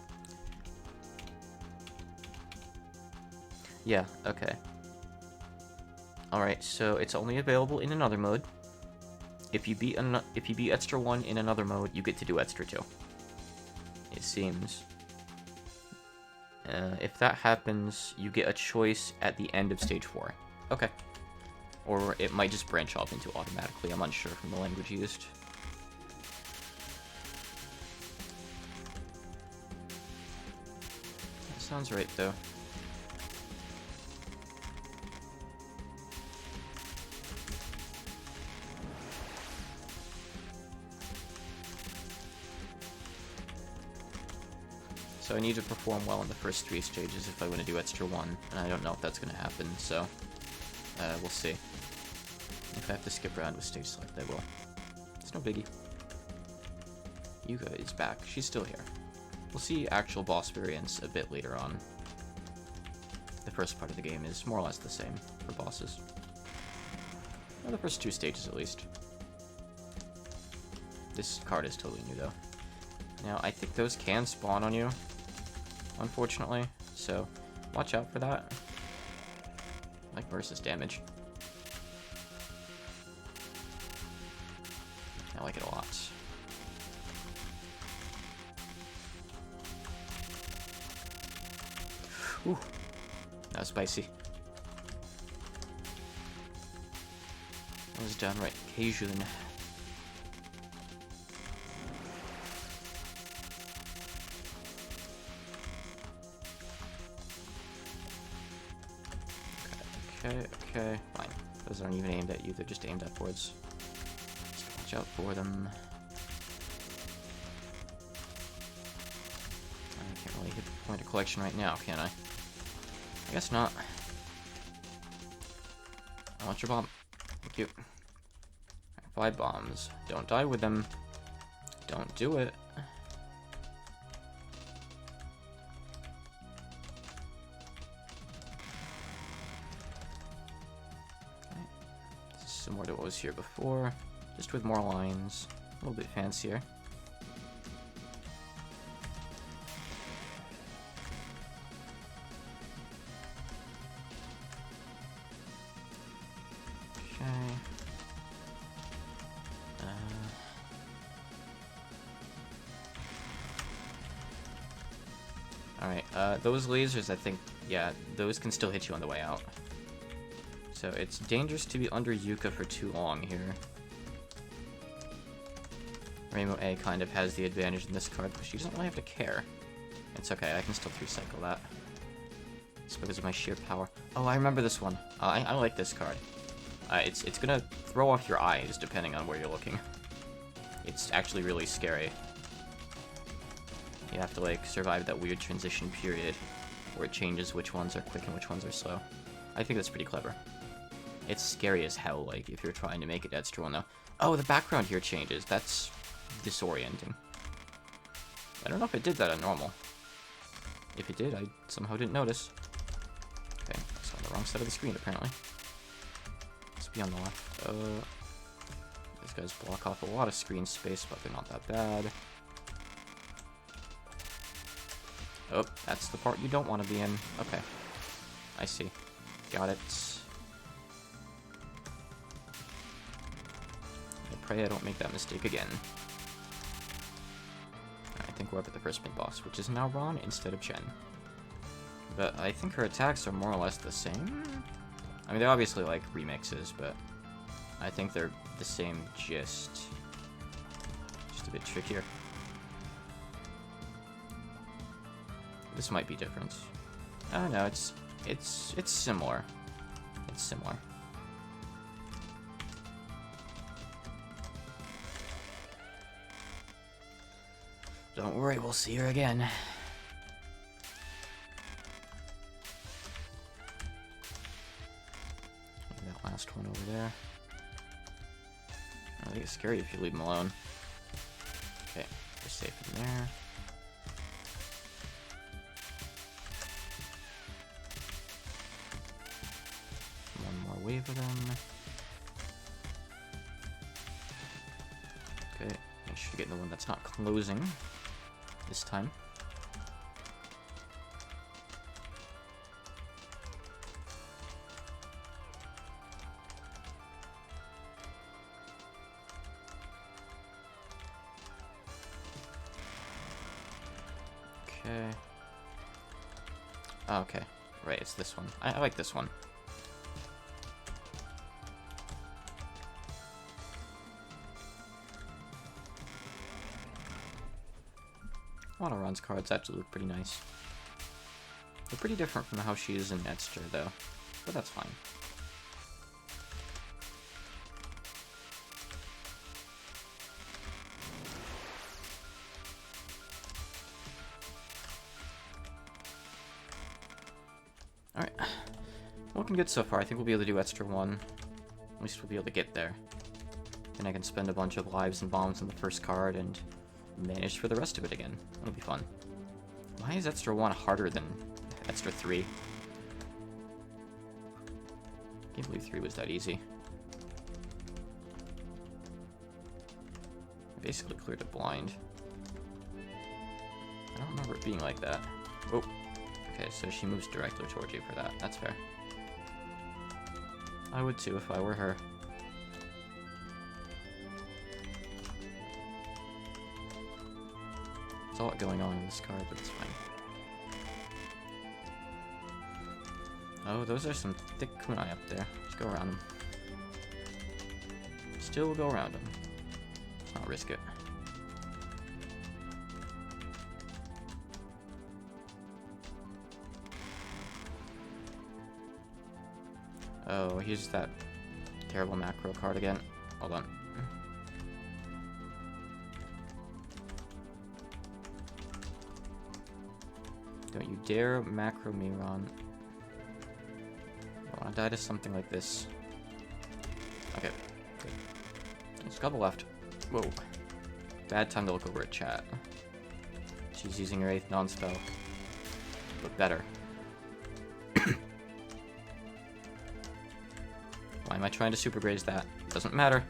Yeah, okay. Alright, so it's only available in another mode. If you beat extra 1 in another mode, you get to do extra 2. It seems. If that happens, you get a choice at the end of stage 4. Okay. Or it might just branch off into automatically. I'm unsure from the language used. That sounds right, though. So I need to perform well in the first 3 stages if I want to do extra 1, and I don't know if that's going to happen, so we'll see. If I have to skip around with stage select, I will. It's no biggie. Yuka is back. She's still here. We'll see actual boss variants a bit later on. The first part of the game is more or less the same for bosses. Or the first 2 stages, at least. This card is totally new, though. Now, I think those can spawn on you, unfortunately, so watch out for that. Like versus damage. I like it a lot. Ooh, that was spicy. That was downright Cajun. Okay, fine. Those aren't even aimed at you, they're just aimed upwards. Just watch out for them. I can't really hit the point of collection right now, can I? I guess not. I want your bomb. Thank you. 5 bombs. Don't die with them. Don't do it. Similar to what was here before, just with more lines, a little bit fancier. Okay. Alright, those lasers, I think, yeah, those can still hit you on the way out. So it's dangerous to be under Yuka for too long here. Rainbow A kind of has the advantage in this card, but she doesn't really have to care. It's okay, I can still recycle that. It's because of my sheer power. Oh, I remember this one. I like this card. It's gonna throw off your eyes depending on where you're looking. It's actually really scary. You have to, like, survive that weird transition period where it changes which ones are quick and which ones are slow. I think that's pretty clever. It's scary as hell, like, if you're trying to make it extra 1, though. Oh, the background here changes. That's disorienting. I don't know if it did that on normal. If it did, I somehow didn't notice. Okay, it's on the wrong side of the screen, apparently. Let's be on the left. These guys block off a lot of screen space, but they're not that bad. Oh, that's the part you don't want to be in. Okay. I see. Got it. I pray I don't make that mistake again. I think we're up at the first mid-boss, which is now Ron instead of Chen. But I think her attacks are more or less the same. I mean, they're obviously like remixes, but I think they're the same gist. Just a bit trickier. This might be different. Oh no, it's similar. It's similar. Don't worry, we'll see her again. That last one over there. I think it's scary if you leave him alone. Okay, we're safe in there. One more wave of them. Okay, make sure you get the one that's not closing this time. Okay. Oh, okay. Right, it's this one. I like this one. A lot of Ron's cards actually look pretty nice. They're pretty different from how she is in Netster, though. But that's fine. Alright. Looking good so far. I think we'll be able to do Extra 1. At least we'll be able to get there. Then I can spend a bunch of lives and bombs on the first card and manage for the rest of it again. That'll be fun. Why is Extra 1 harder than Extra 3? I can't believe 3 was that easy. I basically cleared it blind. I don't remember it being like that. Oh. Okay, so she moves directly towards you for that. That's fair. I would too if I were her. There's a lot going on in this card, but it's fine. Oh, those are some thick kunai up there. Just go around them. Still go around them. Let's not risk it. Oh, here's that terrible macro card again. Hold on. Don't you dare macro me, Ron. I want to die to something like this. Okay, good. There's a couple left. Whoa. Bad time to look over at chat. She's using her 8th non-spell. But better. Why am I trying to super graze that? Doesn't matter.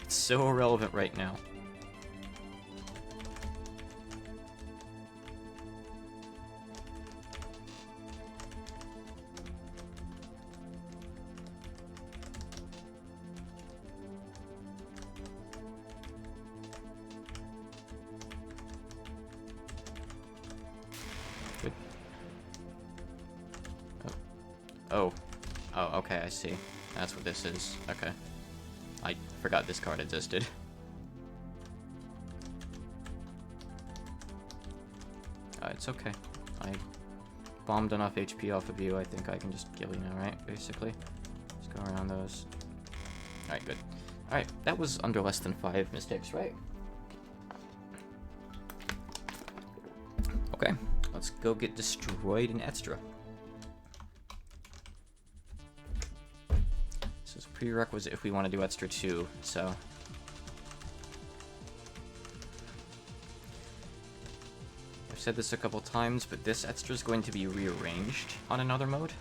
It's so irrelevant right now. Good. Oh. Oh, okay, I see. That's what this is. Okay. I forgot this card existed. It's okay. I bombed enough HP off of you. I think I can just kill you now, right? Basically. Just go around those. Alright, good. Alright, that was under less than 5 mistakes, right? Okay, let's go get destroyed in Extra. This is a prerequisite if we want to do Extra 2, so... I've said this a couple times, but this Extra is going to be rearranged on another mode.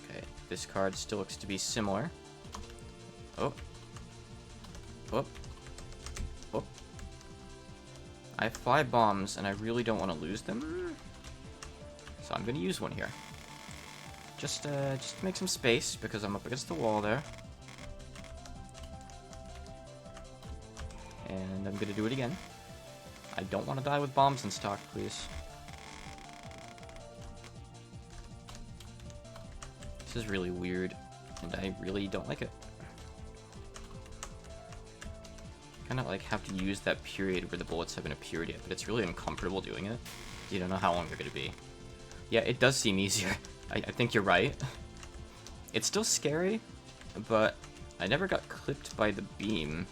Okay, this card still looks to be similar. Oh. Oh. Oh. I have 5 bombs, and I really don't want to lose them. So I'm gonna use one here. Just to make some space, because I'm up against the wall there. And I'm gonna do it again. I don't want to die with bombs in stock, please. This is really weird, and I really don't like it. Kind of like have to use that period where the bullets haven't appeared yet, but it's really uncomfortable doing it. You don't know how long they're gonna be. Yeah, it does seem easier. I think you're right. It's still scary, but I never got clipped by the beam.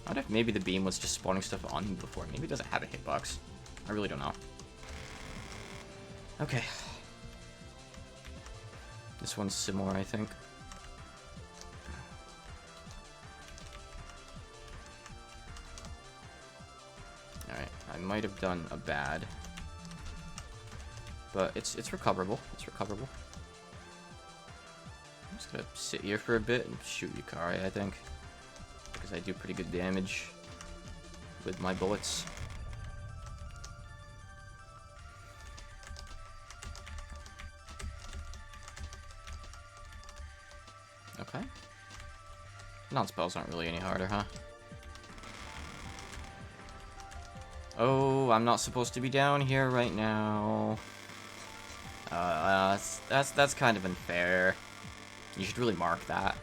I wonder if maybe the beam was just spawning stuff on me before. Maybe it doesn't have a hitbox. I really don't know. Okay. This one's similar, I think. Alright, I might have done a bad. But it's recoverable. It's recoverable. I'm just gonna sit here for a bit and shoot Yukari, I think. Because I do pretty good damage with my bullets. Okay. Non-spells aren't really any harder, huh? Oh, I'm not supposed to be down here right now. That's kind of unfair. You should really mark that.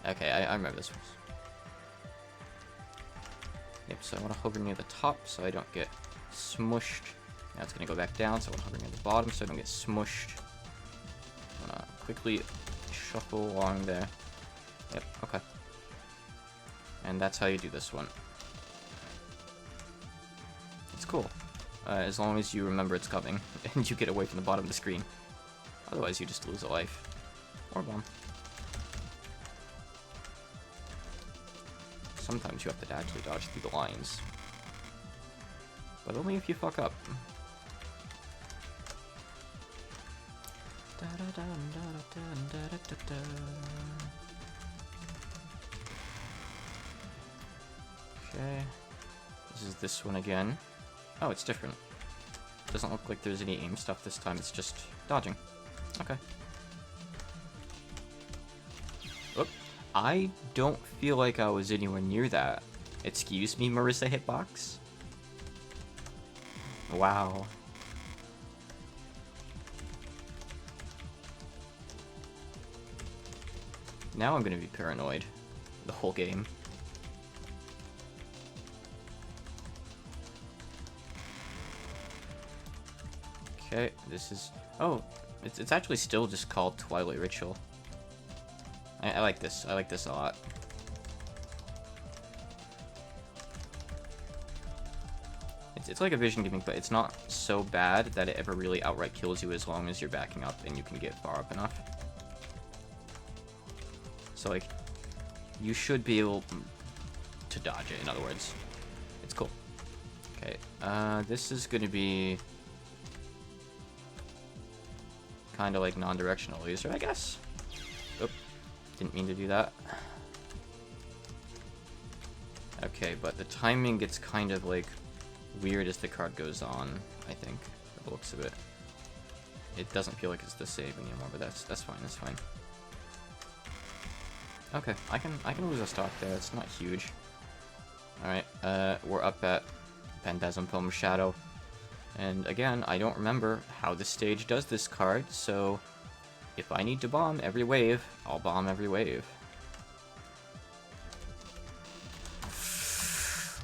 Okay, I remember this one. Yep, so I want to hover near the top so I don't get smushed. Now it's going to go back down, so I want to hover near the bottom so I don't get smushed. I'm going to quickly shuffle along there. Yep, okay. And that's how you do this one. It's cool. As long as you remember it's coming and you get away from the bottom of the screen. Otherwise, you just lose a life. Or a bomb. Sometimes you have to actually dodge through the lines. But only if you fuck up. Okay. This is this one again. Oh, it's different. Doesn't look like there's any aim stuff this time, it's just dodging. Okay. Oop. I don't feel like I was anywhere near that. Excuse me, Marissa Hitbox? Wow. Now I'm gonna be paranoid the whole game. Okay, this is... Oh, it's actually still just called Twilight Ritual. I like this. I like this a lot. It's like a vision gimmick, but it's not so bad that it ever really outright kills you as long as you're backing up and you can get far up enough. So, like, you should be able to dodge it, in other words. It's cool. Okay, this is gonna be... kind of like non-directional laser, I guess. Oop, didn't mean to do that. Okay, but the timing gets kind of like weird as the card goes on, I think, by the looks of it. It doesn't feel like it's the save anymore, but that's fine, that's fine. Okay, I can lose a stock there, it's not huge. Alright, we're up at Phantasm Romance Shadow. And again, I don't remember how this stage does this card, so if I need to bomb every wave, I'll bomb every wave.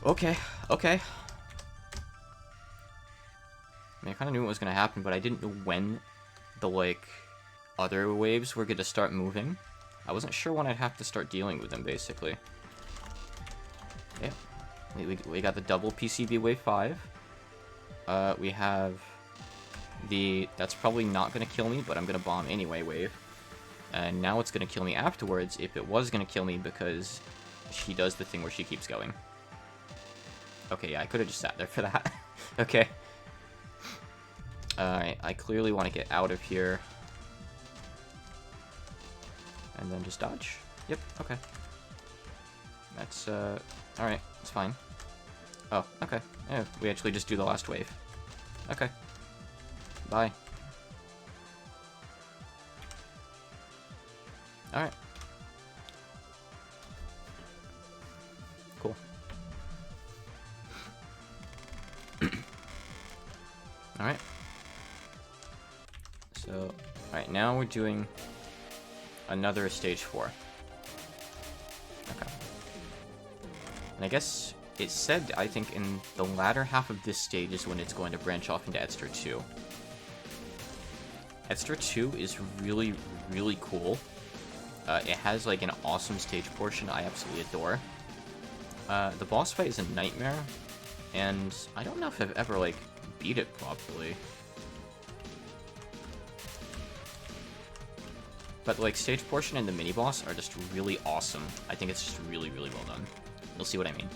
Okay, okay. I mean, I kind of knew what was going to happen, but I didn't know when the, like, other waves were going to start moving. I wasn't sure when I'd have to start dealing with them, basically. Yeah, we got the double PCB wave 5. We have the, that's probably not going to kill me, but I'm going to bomb anyway wave. And now it's going to kill me afterwards if it was going to kill me because she does the thing where she keeps going. Okay, yeah, I could have just sat there for that. Okay. Alright, I clearly want to get out of here. And then just dodge. Yep, okay. That's, alright, it's fine. Oh, okay. Yeah, we actually just do the last wave. Okay. Bye. Alright. Cool. Alright. So, alright, now we're doing another stage 4. Okay. And I guess it said, I think, in the latter half of this stage is when it's going to branch off into Edster 2. Edster 2 is really, really cool. It has, like, an awesome stage portion I absolutely adore. The boss fight is a nightmare, and I don't know if I've ever, like, beat it properly. But, like, stage portion and the mini-boss are just really awesome. I think it's just really, really well done. You'll see what I mean.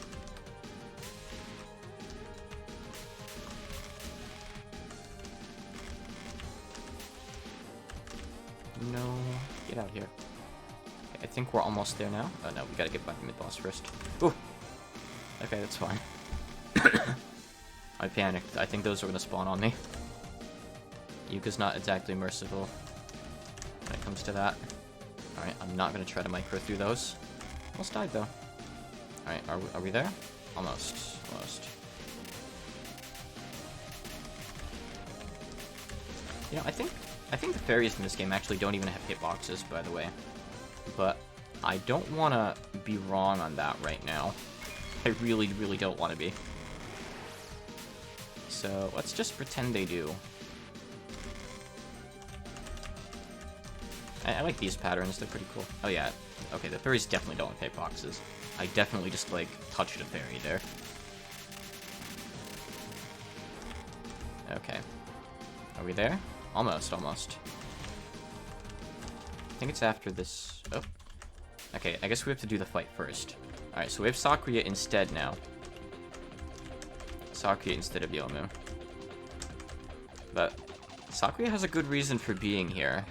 No, get out of here. Okay, I think we're almost there now. Oh no, we gotta get by the mid-boss first. Ooh! Okay, that's fine. I panicked. I think those are gonna spawn on me. Yuka's not exactly merciful when it comes to that. Alright, I'm not gonna try to micro through those. Almost died though. Alright, are we there? Almost. Almost. You know, I think the fairies in this game actually don't even have hitboxes, by the way. But I don't want to be wrong on that right now. I really, really don't want to be. So let's just pretend they do. I like these patterns, they're pretty cool. Oh yeah, okay, the fairies definitely don't have hitboxes. I definitely just, like, touched a fairy there. Okay. Are we there? Almost, almost. I think it's after this... Oh. Okay, I guess we have to do the fight first. Alright, so we have Sakuya instead now. Sakuya instead of Yomu. But Sakuya has a good reason for being here.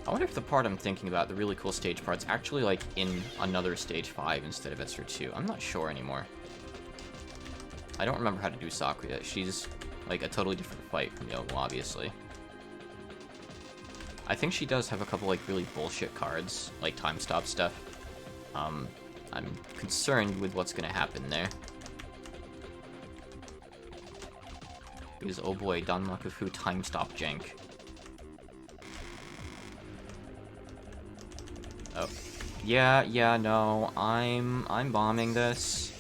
I wonder if the part I'm thinking about, the really cool stage part's actually, like, in another stage 5 instead of Edster 2. I'm not sure anymore. I don't remember how to do Sakuya. She's, like, a totally different fight from Yomu, obviously. I think she does have a couple, like, really bullshit cards, like time stop stuff. I'm concerned with what's gonna happen there. Because, oh boy, Danmakufu time stop jank. Oh. Yeah, no, I'm bombing this.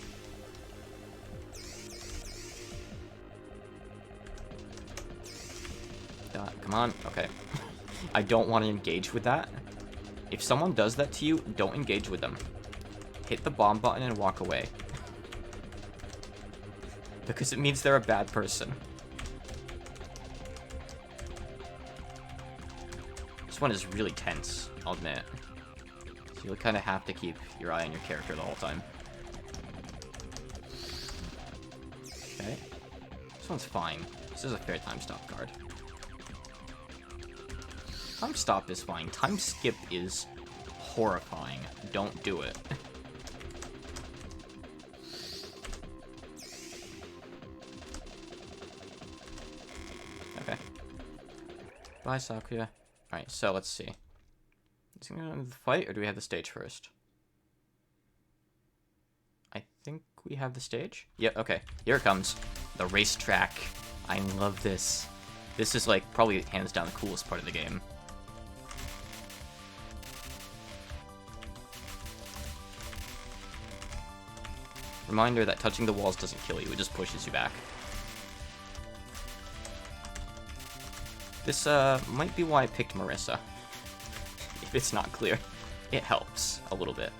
Come on, okay. I don't want to engage with that. If someone does that to you, don't engage with them. Hit the bomb button and walk away. Because it means they're a bad person. This one is really tense, I'll admit. So you'll kind of have to keep your eye on your character the whole time. Okay. This one's fine. This is a fair time stop card. Time stop is fine. Time skip is horrifying. Don't do it. Okay. Bye, Sakuya. Alright, so let's see. Is it gonna go into the fight, or do we have the stage first? I think we have the stage. Yep, okay. Here it comes. The racetrack. I love this. This is, like, probably hands down the coolest part of the game. Reminder that touching the walls doesn't kill you, it just pushes you back. This, might be why I picked Marissa. If it's not clear. It helps a little bit.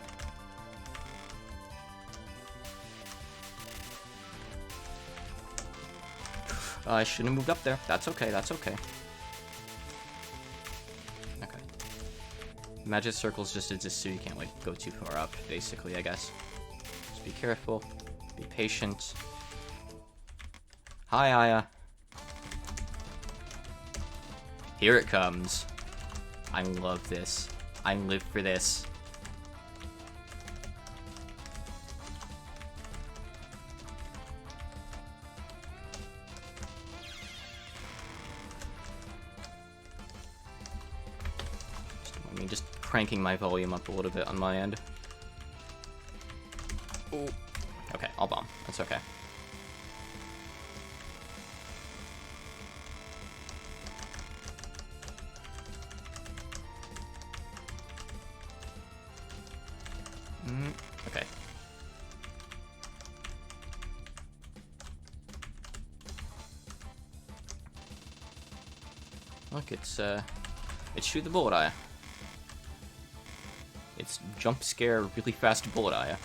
I shouldn't have moved up there. That's okay, that's okay. Okay. Magic circles just exist so you can't, like, go too far up, basically, I guess. Just Be careful. Be patient. Hi, Aya. Here it comes. I love this. I live for this. Just cranking my volume up a little bit on my end. Ooh. Okay, I'll bomb. That's okay. Okay. Look, it's shoot the bullet eye. It's jump scare really fast bullet eye.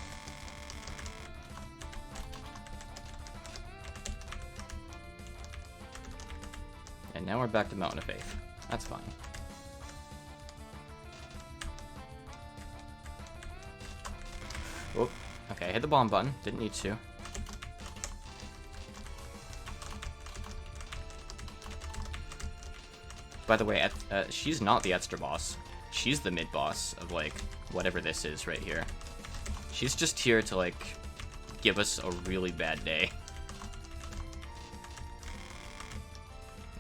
And now we're back to Mountain of Faith. That's fine. Oh, okay, hit the bomb button. Didn't need to. By the way, she's not the extra boss. She's the mid-boss of, like, whatever this is right here. She's just here to, like, give us a really bad day.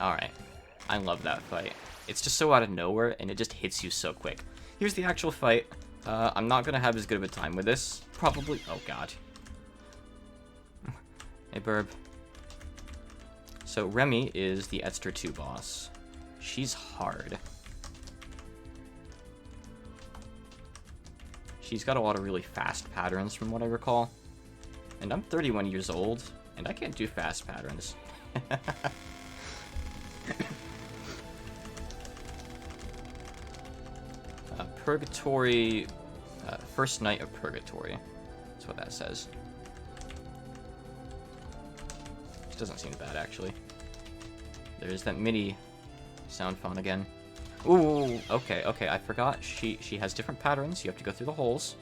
Alright. I love that fight. It's just so out of nowhere, and it just hits you so quick. Here's the actual fight. I'm not gonna have as good of a time with this. Probably. Oh, God. Hey, Burb. So, Remy is the Extra 2 boss. She's hard. She's got a lot of really fast patterns from what I recall. And I'm 31 years old, and I can't do fast patterns. Purgatory, first night of Purgatory. That's what that says. Which doesn't seem bad, actually. There's that MIDI sound font again. Ooh, okay, I forgot. She has different patterns. You have to go through the holes.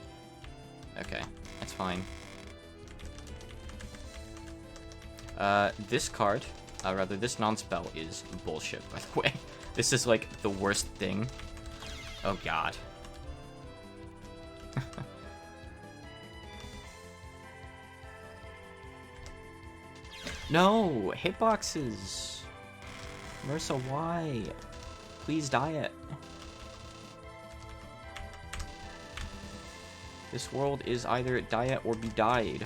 Okay, that's fine. This card, rather, this non-spell is bullshit, by the way. This is, like, the worst thing. Oh, God. No! Hitboxes! Marissa, why? Please diet. This world is either diet or be died.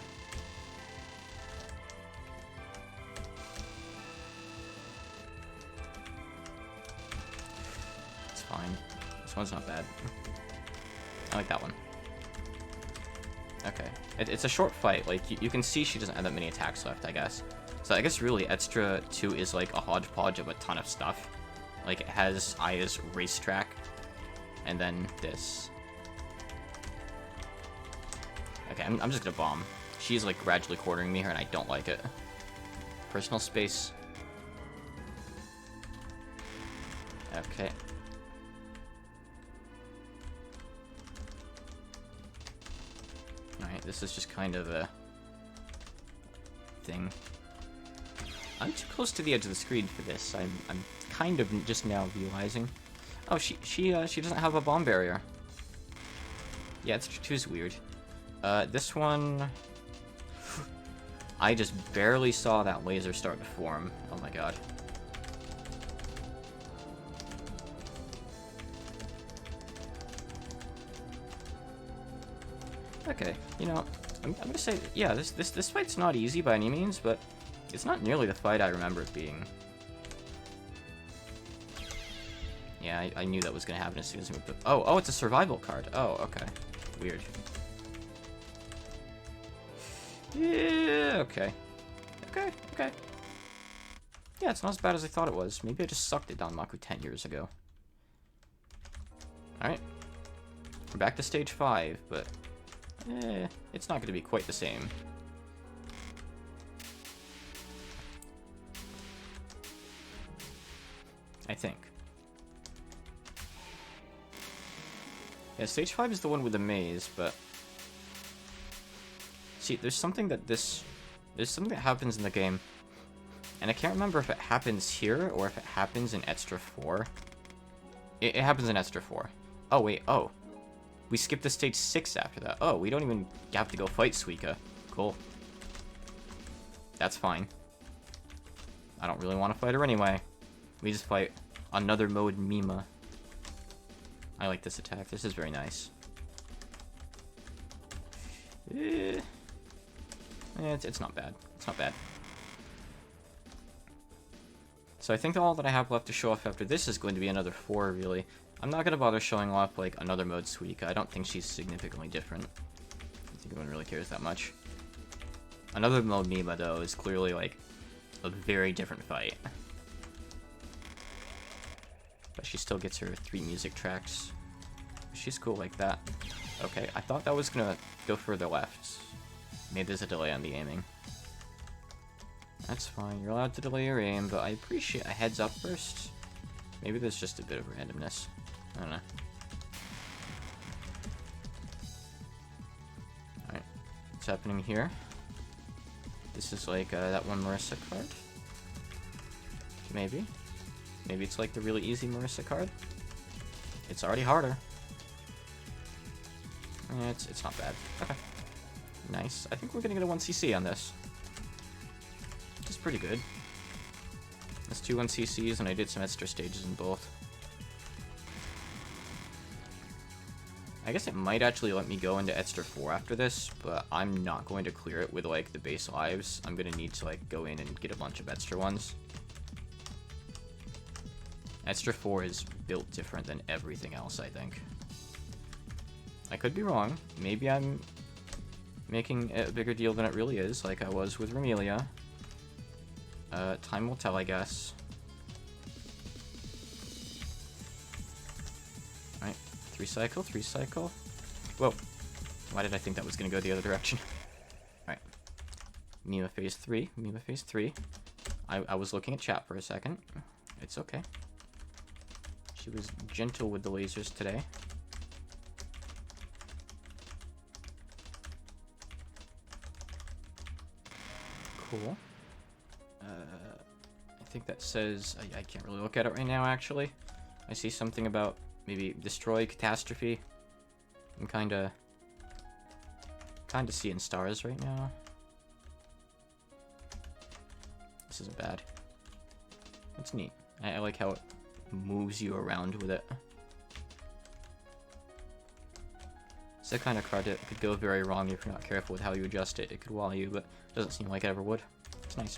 It's fine. This one's not bad. I like that one. Okay. It's a short fight. Like, you can see she doesn't have that many attacks left, I guess. So I guess really Extra 2 is like a hodgepodge of a ton of stuff. Like, it has Aya's racetrack, and then this. Okay, I'm just gonna bomb. She's, like, gradually cornering me here, and I don't like it. Personal space. Okay. Alright, this is just kind of a thing. I'm too close to the edge of the screen for this. I'm kind of just now realizing. Oh, she doesn't have a bomb barrier. Yeah, it's too weird. This one, I just barely saw that laser start to form. Oh my God. Okay, you know, I'm gonna say, yeah, this fight's not easy by any means, but it's not nearly the fight I remember it being. Yeah, I knew that was gonna happen as soon as we put. Oh, it's a survival card. Oh, okay, weird. Yeah, okay. Yeah, it's not as bad as I thought it was. Maybe I just sucked at Danmaku 10 years ago. Alright. We're back to stage 5, but it's not going to be quite the same. I think. Yeah, stage 5 is the one with the maze, but See, there's something that happens in the game, and I can't remember if it happens here or if it happens in Extra 4. It happens in Extra 4. Oh, wait, oh. We skipped to stage 6 after that. Oh, we don't even have to go fight Suika. Cool. That's fine. I don't really want to fight her anyway. We just fight another mode Mima. I like this attack. This is very nice. It's not bad. It's not bad. So I think all that I have left to show off after this is going to be another 4, really. I'm not going to bother showing off, like, another mode Suika. I don't think she's significantly different. I don't think anyone really cares that much. Another mode Mima, though, is clearly, like, a very different fight. But she still gets her 3 music tracks. She's cool like that. Okay, I thought that was gonna go further left. Maybe there's a delay on the aiming. That's fine, you're allowed to delay your aim, but I appreciate a heads up first. Maybe there's just a bit of randomness. I don't know. Alright, what's happening here? This is like that one Marissa card? Maybe. Maybe it's like the really easy Marissa card? It's already harder. Yeah, it's not bad. Okay. Nice. I think we're gonna get a 1cc on this. Which is pretty good. That's 2 1cc's, and I did some extra stages in both. I guess it might actually let me go into extra 4 after this, but I'm not going to clear it with, like, the base lives. I'm gonna need to, like, go in and get a bunch of extra ones. Extra 4 is built different than everything else, I think. I could be wrong. Maybe I'm making it a bigger deal than it really is, like I was with Remelia. Time will tell, I guess. Alright, 3 cycle, 3 cycle. Whoa. Why did I think that was going to go the other direction? Alright. Mima phase 3, Mima phase 3. I was looking at chat for a second. It's okay. She was gentle with the lasers today. Cool. I think that says... I can't really look at it right now, actually. I see something about maybe destroy catastrophe. I'm kinda seeing stars right now. This isn't bad. It's neat. I like how it moves you around with it. It's the kind of card that could go very wrong if you're not careful with how you adjust it. It could wall you, but it doesn't seem like it ever would. It's nice.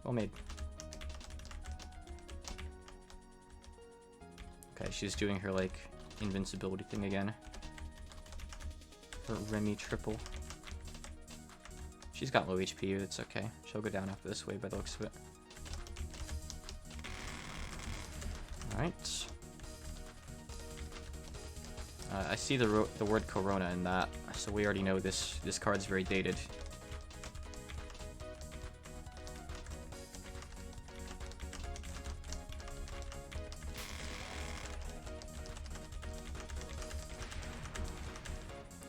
Well made. Okay, she's doing her, like, invincibility thing again. Her Remy triple. She's got low HP, it's okay. She'll go down after this wave by the looks of it. Alright. I see the word Corona in that, so we already know this card's very dated.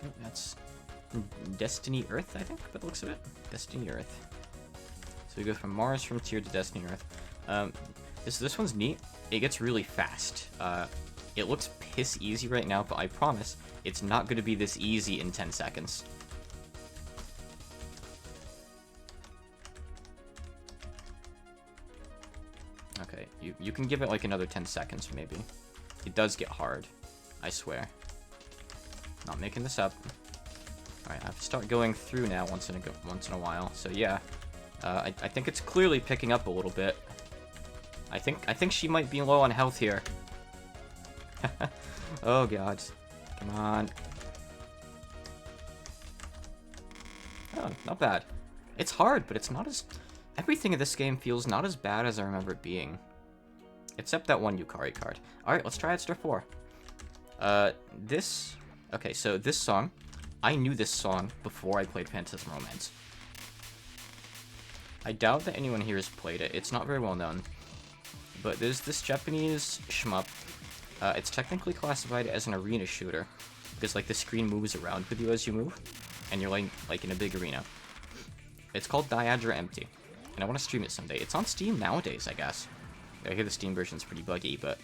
Oh, that's Destiny Earth, I think, by the looks of it. Destiny Earth. So we go from Mars Frontier to Destiny Earth. This one's neat. It gets really fast. It looks piss easy right now, but I promise it's not going to be this easy in 10 seconds. Okay, you can give it like another 10 seconds maybe. It does get hard, I swear. Not making this up. Alright, I have to start going through now once in a while. So yeah, I think it's clearly picking up a little bit. I think she might be low on health here. Oh god. Come on. Oh, not bad. It's hard, but it's not as... Everything in this game feels not as bad as I remember it being. Except that one Yukari card. Alright, let's try Extra 4. Okay, so this song, I knew this song before I played Phantasm Romance. I doubt that anyone here has played it. It's not very well known. But there's this Japanese shmup. It's technically classified as an arena shooter, because like the screen moves around with you as you move. and you're like in a big arena. It's called Diadra Empty, and I want to stream it someday. It's on Steam nowadays, I guess. I hear the Steam version's pretty buggy, but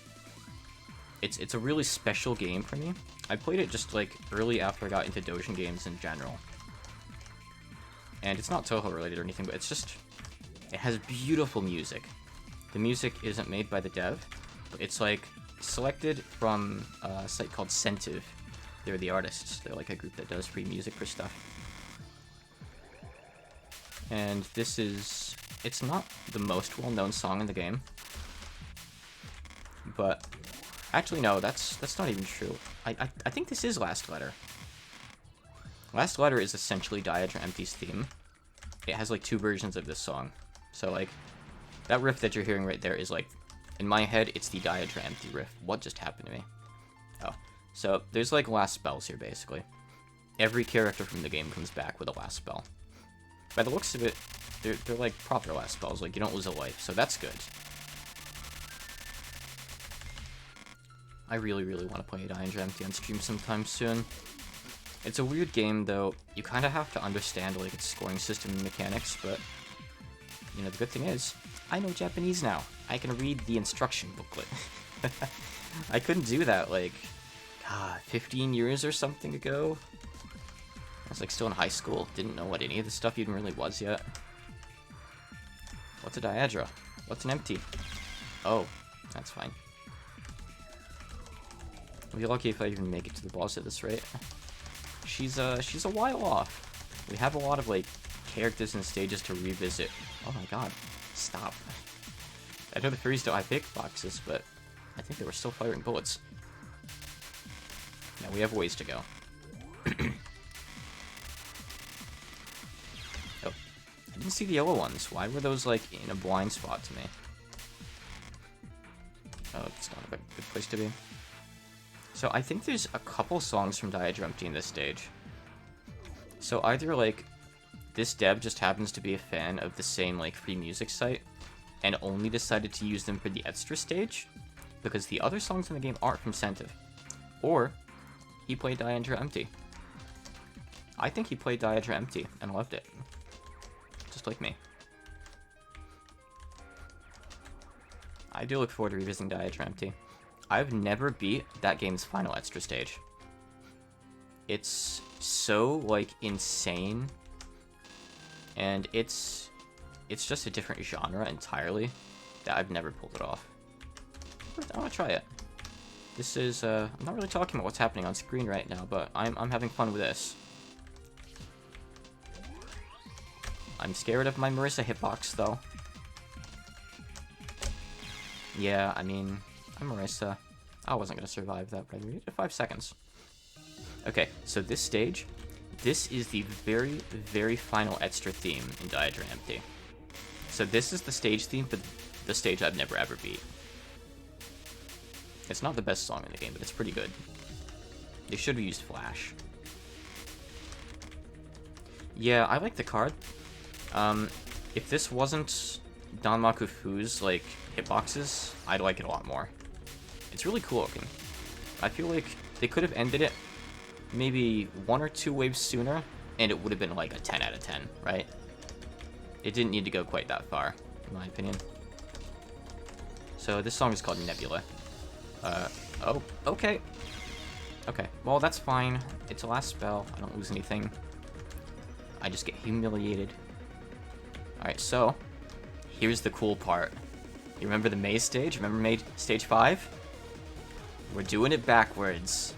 it's a really special game for me. I played it just like early after I got into Dojin games in general. And it's not Toho related or anything, but it's just, it has beautiful music. The music isn't made by the dev, but it's like selected from a site called Sentive. They're the artists. They're like a group that does free music for stuff. And this is, it's not the most well-known song in the game, but actually no, that's not even true. I think this is Last Letter. Last Letter is essentially Diadra Empty's theme. It has like 2 versions of this song. So like, that riff that you're hearing right there is like, in my head, it's the Diadra Empty riff. What just happened to me? Oh, so there's like last spells here basically. Every character from the game comes back with a last spell. By the looks of it, they're like proper last spells, like you don't lose a life, so that's good. I really want to play Diadra Empty on stream sometime soon. It's a weird game, though. You kind of have to understand like its scoring system and mechanics, but you know, the good thing is, I know Japanese now. I can read the instruction booklet. I couldn't do that, like, 15 years or something ago. I was like still in high school, didn't know what any of this stuff even really was yet. What's a Diadra? What's an Empty? Oh, that's fine. I'll be lucky if I even make it to the boss at this rate. She's a while off. We have a lot of like characters and stages to revisit. Oh my god, stop. I know the furries don't have big boxes, but I think they were still firing bullets. Now we have ways to go. Oh, I didn't see the yellow ones. Why were those like in a blind spot to me? Oh, it's not a good place to be. So I think there's a couple songs from Diadra Empty in this stage. So either like this dev just happens to be a fan of the same like free music site and only decided to use them for the extra stage because the other songs in the game aren't from Sentive, or he played Diadra Empty. I think he played Diadra Empty and loved it, just like me. I do look forward to revisiting Diadra Empty. I've never beat that game's final extra stage. It's so, like, insane. And it's just a different genre entirely that I've never pulled it off. But I want to try it. This is, I'm not really talking about what's happening on screen right now, but I'm having fun with this. I'm scared of my Marissa hitbox, though. Yeah, I mean, I'm Marissa. I wasn't going to survive that, but I made it 5 seconds. Okay, so this stage, this is the very final extra theme in Diadra Empty. So this is the stage theme for the stage I've never ever beat. It's not the best song in the game, but it's pretty good. They should have used Flash. Yeah, I like the card. If this wasn't Danmaku Fu's, like, hitboxes, I'd like it a lot more. It's really cool looking. I feel like they could have ended it maybe 1 or 2 waves sooner, and it would have been like a 10 out of 10, right? It didn't need to go quite that far, in my opinion. So this song is called Nebula. Oh, okay. Okay, well, that's fine. It's a last spell. I don't lose anything. I just get humiliated. Alright, so here's the cool part. You remember the maze stage? Remember stage 5? We're doing it backwards.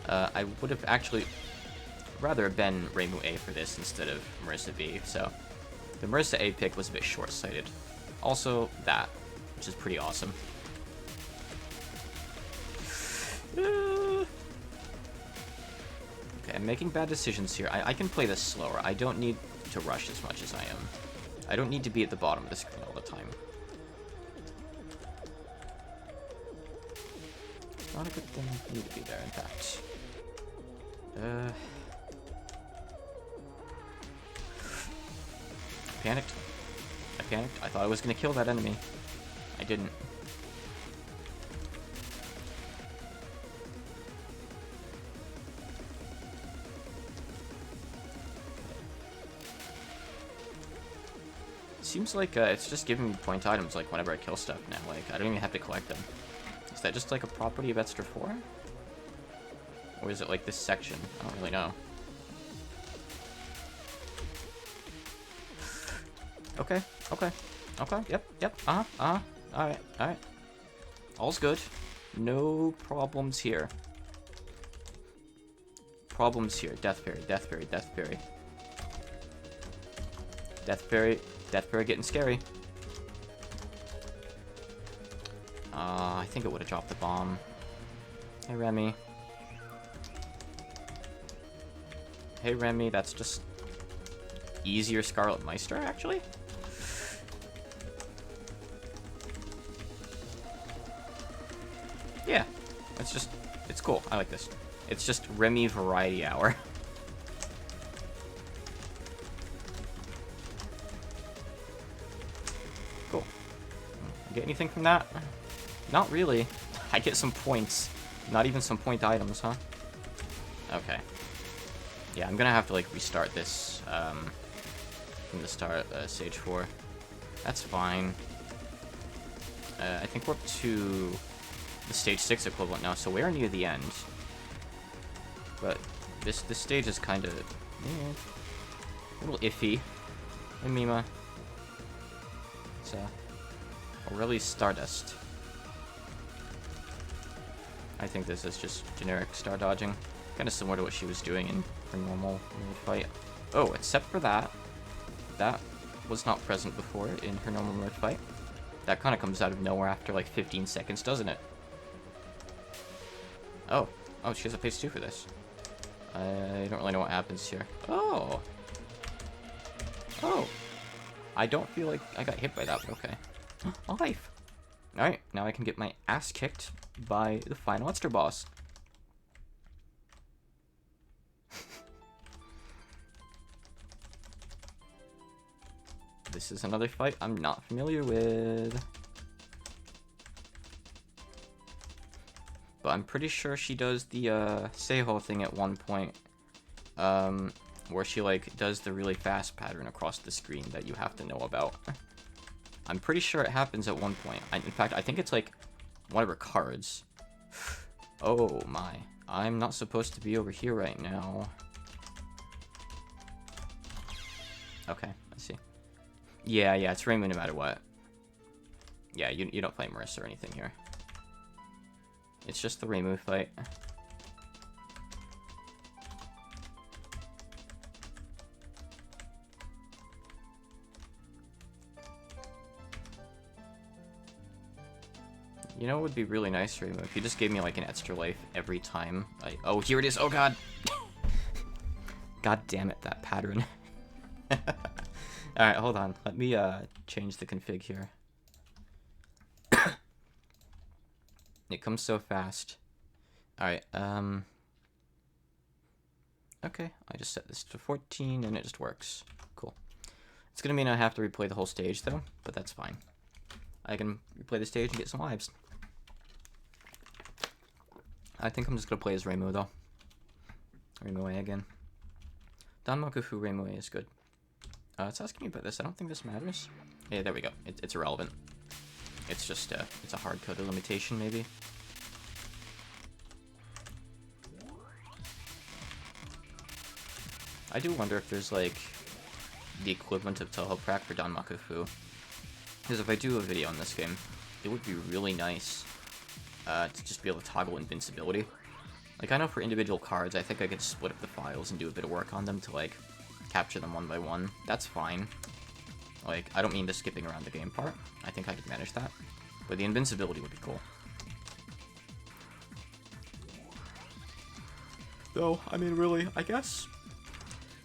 I would have actually rather been Reimu A for this instead of Marissa B, so the Marissa A pick was a bit short-sighted. Also, that, which is pretty awesome. Okay, I'm making bad decisions here. I can play this slower. I don't need to rush as much as I am. I don't need to be at the bottom of the screen all the time. Not a good thing for me to be there, in fact. Panicked. I panicked. I thought I was gonna kill that enemy. I didn't. seems like it's just giving me point items like whenever I kill stuff now. Like I don't even have to collect them. Is that just like a property of Extra 4? Or is it like this section? I don't really know. Okay, okay, okay, yep, alright. All's good. No problems here. Problems here. Death parry, death parry, death parry. Death parry getting scary. I think it would have dropped the bomb. Hey, Remy. Hey, Remy, that's just easier Scarlet Meister, actually? Yeah, it's cool. I like this. It's just Remy Variety Hour. Cool. Get anything from that? Not really. I get some points. Not even some point items, huh? Okay. Yeah, I'm gonna have to, like, restart this, from the start, stage 4. That's fine. I think we're up to the stage 6 equivalent now, so we're near the end. But this stage is kind of a little iffy. Hey, Mima. It's really Stardust. I think this is just generic star dodging, kind of similar to what she was doing in her normal fight. Oh, except for that was not present before in her normal mode fight. That kind of comes out of nowhere after like 15 seconds, doesn't it? Oh, she has a phase 2 for this. I don't really know what happens here. Oh, I don't feel like I got hit by that, but okay. A life. Alright, now I can get my ass kicked by the final monster boss. This is another fight I'm not familiar with. But I'm pretty sure she does the Seiho thing at one point. Where she like does the really fast pattern across the screen that you have to know about. I'm pretty sure it happens at one point. In fact, I think it's like one of her cards. Oh my. I'm not supposed to be over here right now. Okay, I see. Yeah, it's Reimu no matter what. Yeah, you don't play Marissa or anything here. It's just the Reimu fight. You know, it would be really nice, Reimu, if you just gave me like an extra life every time. Oh, here it is. Oh god. God damn it, that pattern. Alright, hold on. Let me change the config here. It comes so fast. Alright, okay, I just set this to 14 and it just works. Cool. It's gonna mean I have to replay the whole stage though, but that's fine. I can replay the stage and get some lives. I think I'm just gonna play as Reimu though. Reimu again. Danmakufu Reimu is good. It's asking me about this. I don't think this matters. Yeah, there we go. It's irrelevant. It's just it's a hard-coded limitation, maybe. I do wonder if there's like the equivalent of Toho Prac for Danmakufu. Because if I do a video on this game, it would be really nice to just be able to toggle invincibility. Like, I know for individual cards, I think I could split up the files and do a bit of work on them to, like, capture them one by one. That's fine. Like, I don't mean the skipping around the game part. I think I could manage that. But the invincibility would be cool. Though, I mean, really, I guess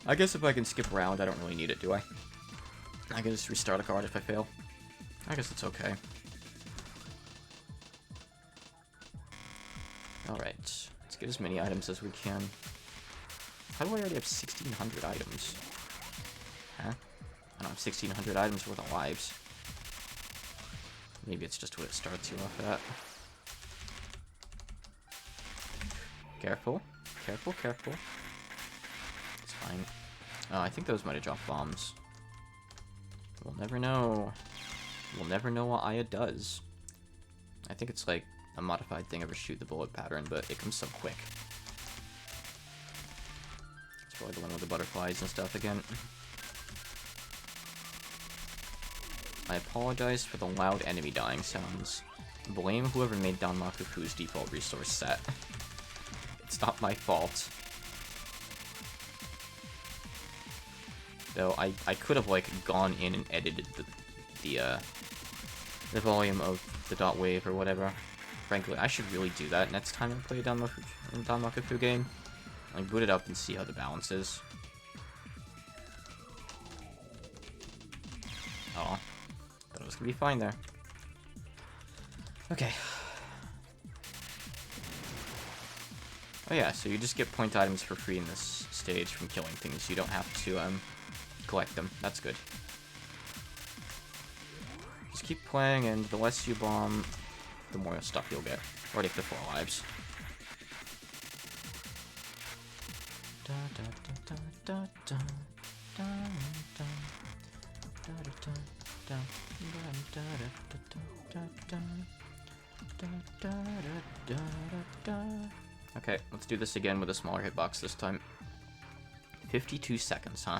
if I can skip around, I don't really need it, do I? I can just restart a card if I fail. I guess it's okay. Alright, let's get as many items as we can. How do I already have 1,600 items? Huh? I don't have 1,600 items worth of lives. Maybe it's just what it starts you off at. Careful. Careful, careful. It's fine. Oh, I think those might have dropped bombs. We'll never know. We'll never know what Aya does. I think it's like a modified thing of her shoot the bullet pattern, but it comes so quick. It's probably the one with the butterflies and stuff again. I apologize for the loud enemy dying sounds. Blame whoever made Danmakufu's default resource set. It's not my fault. Though I could have like gone in and edited the volume of the dot wave or whatever. Frankly, I should really do that next time I play a Danmakufu game. Like boot it up and see how the balance is. Oh, thought it was gonna be fine there. Okay. Oh yeah, so you just get point items for free in this stage from killing things. You don't have to collect them. That's good. Just keep playing, and the less you bomb, the more stuff you'll get. Already up to 4 lives. Okay, let's do this again with a smaller hitbox this time. 52 seconds, huh?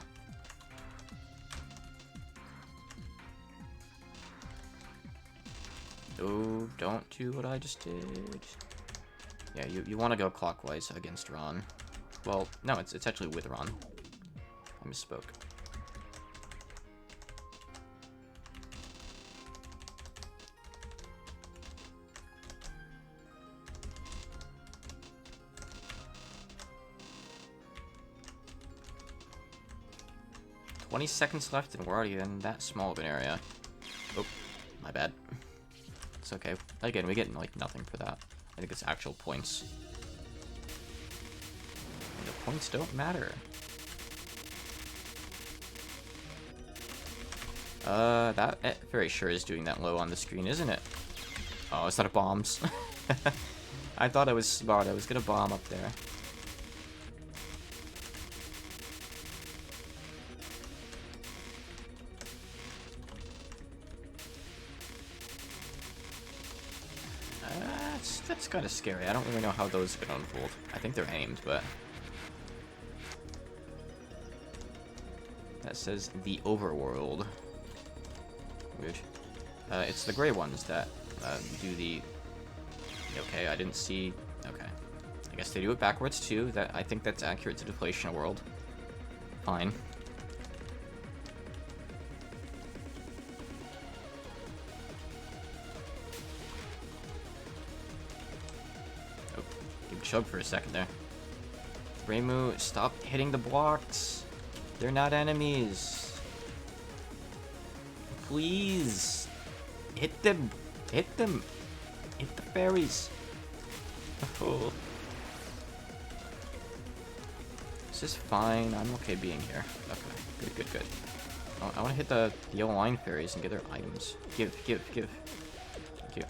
Oh, don't do what I just did. Yeah, you want to go clockwise against Ron. Well, no, it's actually with Ron. I misspoke. "20 seconds left and we're already in that small of an area." Oh, my bad. It's okay. Again, we get like nothing for that. I think it's actual points. And the points don't matter. That very sure is doing that low on the screen, isn't it? Oh, is that a bombs? I thought I was smart. I was gonna bomb up there. That's kind of scary. I don't really know how those are gonna unfold. I think they're aimed, but that says the overworld. Weird. It's the gray ones that do the. Okay, I didn't see. Okay, I guess they do it backwards too. That I think that's accurate to Deflation World. Fine. Chug for a second there. Reimu, stop hitting the blocks. They're not enemies. Please. Hit them. Hit them. Hit the fairies. Oh. This is fine. I'm okay being here. Okay. Good, good, good. Oh, I want to hit the yellow line fairies and get their items. Give. Thank you.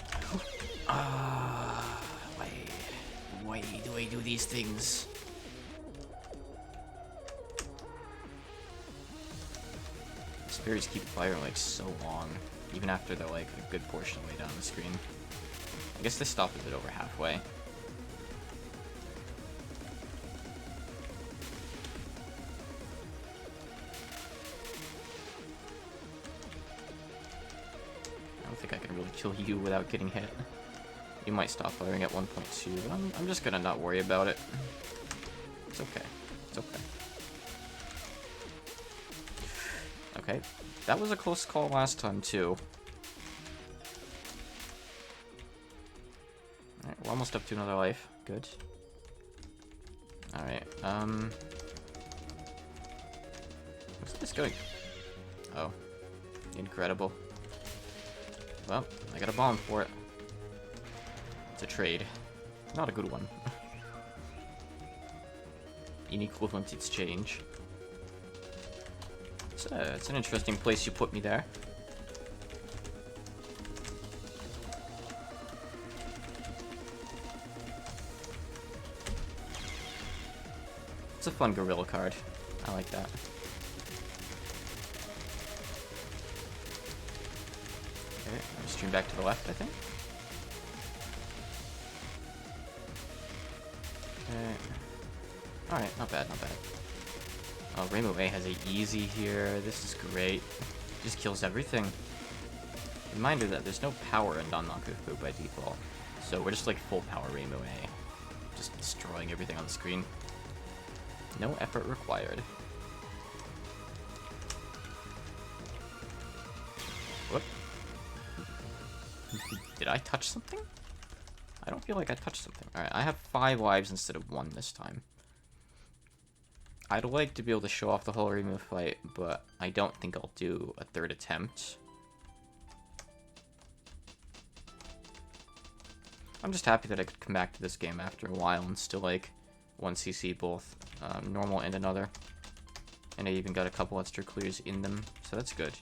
Why do I do these things? These fairies keep firing like so long, even after they're like a good portion of the way down the screen. I guess they stop a bit over halfway. I don't think I can really kill you without getting hit. You might stop firing at 1.2, but I'm just gonna not worry about it. It's okay. It's okay. Okay, that was a close call last time too. Alright, we're almost up to another life. Good. Alright, where's this going? Oh. Incredible. Well, I got a bomb for it. It's a trade. Not a good one. Inequivalent exchange. It's an interesting place you put me there. It's a fun gorilla card. I like that. Okay, I'm stream back to the left, I think. Okay. Alright, not bad, not bad. Oh, Rainbow A has a easy here. This is great. Just kills everything. Reminder that there's no power in Danmaku by default. So we're just like full power Rainbow A. Just destroying everything on the screen. No effort required. Whoop. Did I touch something? I don't feel like I touched something. Alright, I have 5 lives instead of 1 this time. I'd like to be able to show off the whole remove fight, but I don't think I'll do a 3rd attempt. I'm just happy that I could come back to this game after a while and still like 1cc both normal and another. And I even got a couple extra clears in them, so that's good.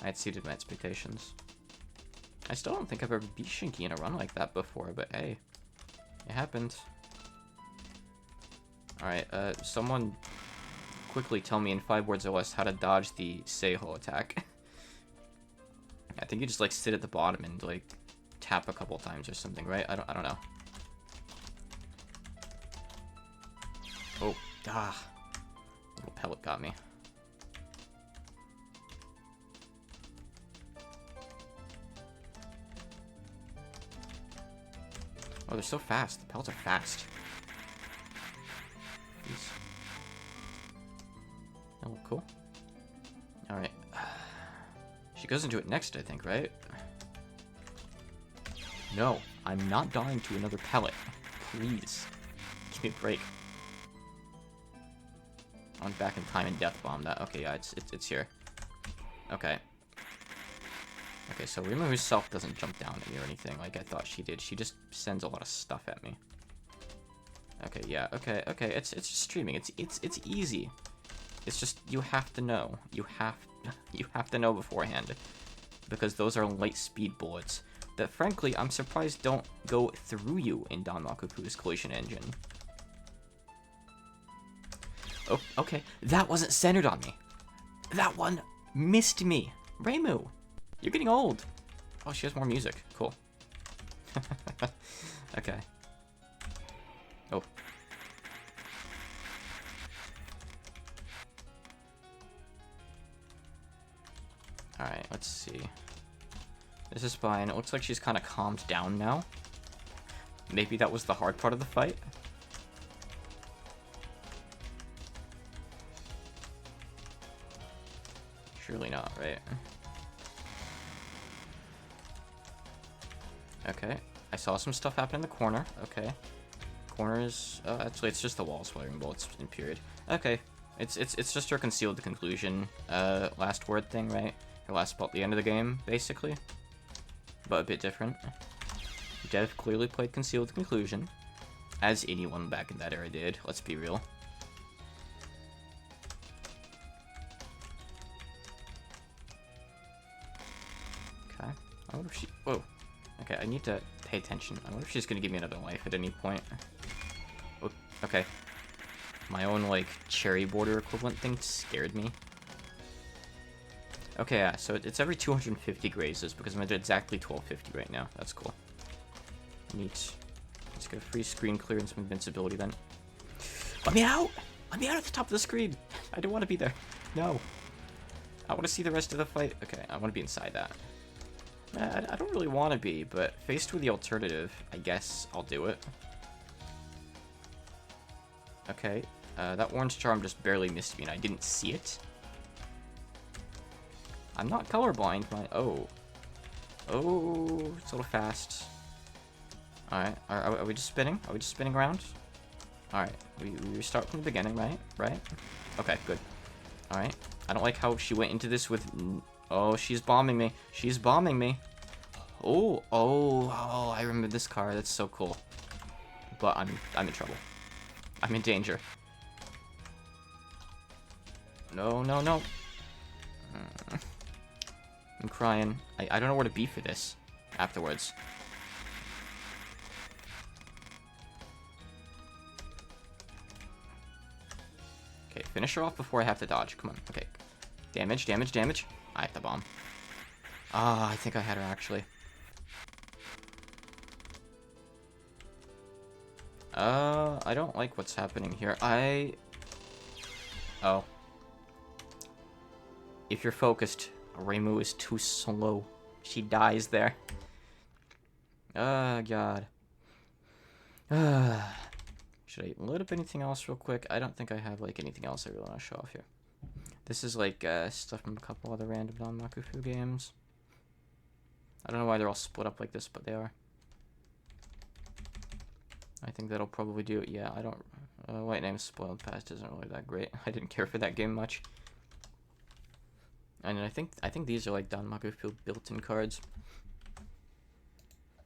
I had exceeded my expectations. I still don't think I've ever beat Shinky in a run like that before, but hey, it happened. Alright, someone quickly tell me in 5 words or less how to dodge the Seiho attack. I think you just like sit at the bottom and like tap a couple times or something, right? I don't know. Oh, little pellet got me. Oh, they're so fast. The pellets are fast. Jeez. Oh, cool. Alright. She goes into it next, I think, right? No, I'm not dying to another pellet. Please. Give me a break. I went back in time and death bomb that. Okay, yeah, it's here. Okay. Okay, so Rima herself doesn't jump down at me or anything like I thought she did. She just sends a lot of stuff at me. Okay, yeah, okay. It's just streaming. It's easy. It's just you have to know. You have to know beforehand. Because those are light speed bullets that frankly I'm surprised don't go through you in Danmaku's collision engine. Oh, okay. That wasn't centered on me. That one missed me. Reimu, you're getting old. Oh, she has more music. Cool. Okay. Oh. Alright, let's see. This is fine. It looks like she's kind of calmed down now. Maybe that was the hard part of the fight. Surely not, right? Okay. I saw some stuff happen in the corner. Okay. Corners. Actually, it's just the walls firing bullets in period. Okay. It's just her concealed the conclusion. Last word thing, right? Her last spot at the end of the game, basically. But a bit different. Dev clearly played concealed the conclusion, as anyone back in that era did. Let's be real. Okay. I wonder if she... Whoa. Okay, I need to pay attention. I wonder if she's gonna give me another life at any point. Oh, okay. My own, like, cherry border equivalent thing scared me. Okay, yeah, so it's every 250 grazes, because I'm at exactly 1250 right now. That's cool. Neat. Let's get a free screen clear and some invincibility then. Let me out! Let me out at the top of the screen! I don't want to be there. No. I want to see the rest of the fight. Okay, I want to be inside that. I don't really want to be, but faced with the alternative, I guess I'll do it. Okay, that orange charm just barely missed me and I didn't see it. I'm not colorblind, oh. Oh, it's a little fast. Alright, are we just spinning? Are we just spinning around? Alright, we start from the beginning, right? Right? Okay, good. Alright, I don't like how she went into this with... Oh, she's bombing me. She's bombing me. Oh, I remember this car. That's so cool. But I'm in trouble. I'm in danger. No. I'm crying. I don't know where to be for this afterwards. Okay, finish her off before I have to dodge. Come on. Okay. Damage. I have to bomb. Ah, I think I had her, actually. I don't like what's happening here. Oh. If you're focused, Reimu is too slow. She dies there. Oh, God. Should I load up anything else real quick? I don't think I have, like, anything else I really want to show off here. This is, like, stuff from a couple other random non-Makufu games. I don't know why they're all split up like this, but they are. I think that'll probably do it. Yeah, I don't... White Name's Spoiled Past isn't really that great. I didn't care for that game much. And I think these are, like, Don Makufu built-in cards.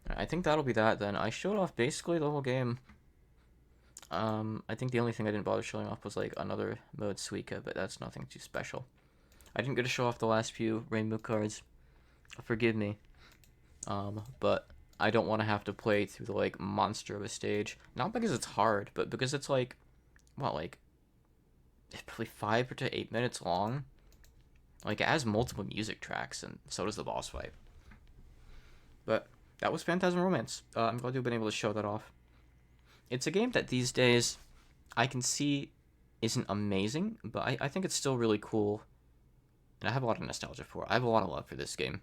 I think that'll be that, then. I showed off basically the whole game. I think the only thing I didn't bother showing off was, like, another mode Suika, but that's nothing too special. I didn't get to show off the last few Rainbow cards. Forgive me. But I don't want to have to play through the, like, monster of a stage. Not because it's hard, but because it's, like, what, like, probably 5 to 8 minutes long. Like, it has multiple music tracks, and so does the boss fight. But that was Phantasm Romance. I'm glad to have been able to show that off. It's a game that these days I can see isn't amazing, but I think it's still really cool. And I have a lot of nostalgia for it. I have a lot of love for this game.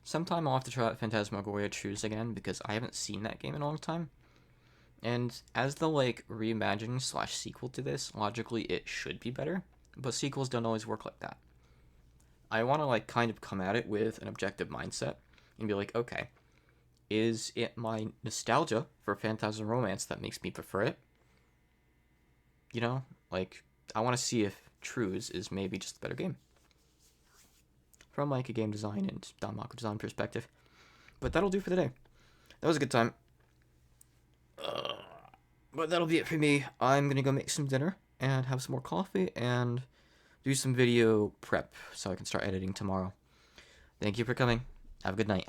Sometime I'll have to try out Phantasmagoria Choose again, because I haven't seen that game in a long time. And as the, like, reimagining / sequel to this, logically it should be better, but sequels don't always work like that. I want to, like, kind of come at it with an objective mindset and be like, okay, is it my nostalgia for Phantasm Romance that makes me prefer it? You know, like, I want to see if Trues is maybe just a better game. From, like, a game design and Danmaku design perspective. But that'll do for the day. That was a good time. But that'll be it for me. I'm gonna go make some dinner and have some more coffee and do some video prep so I can start editing tomorrow. Thank you for coming. Have a good night.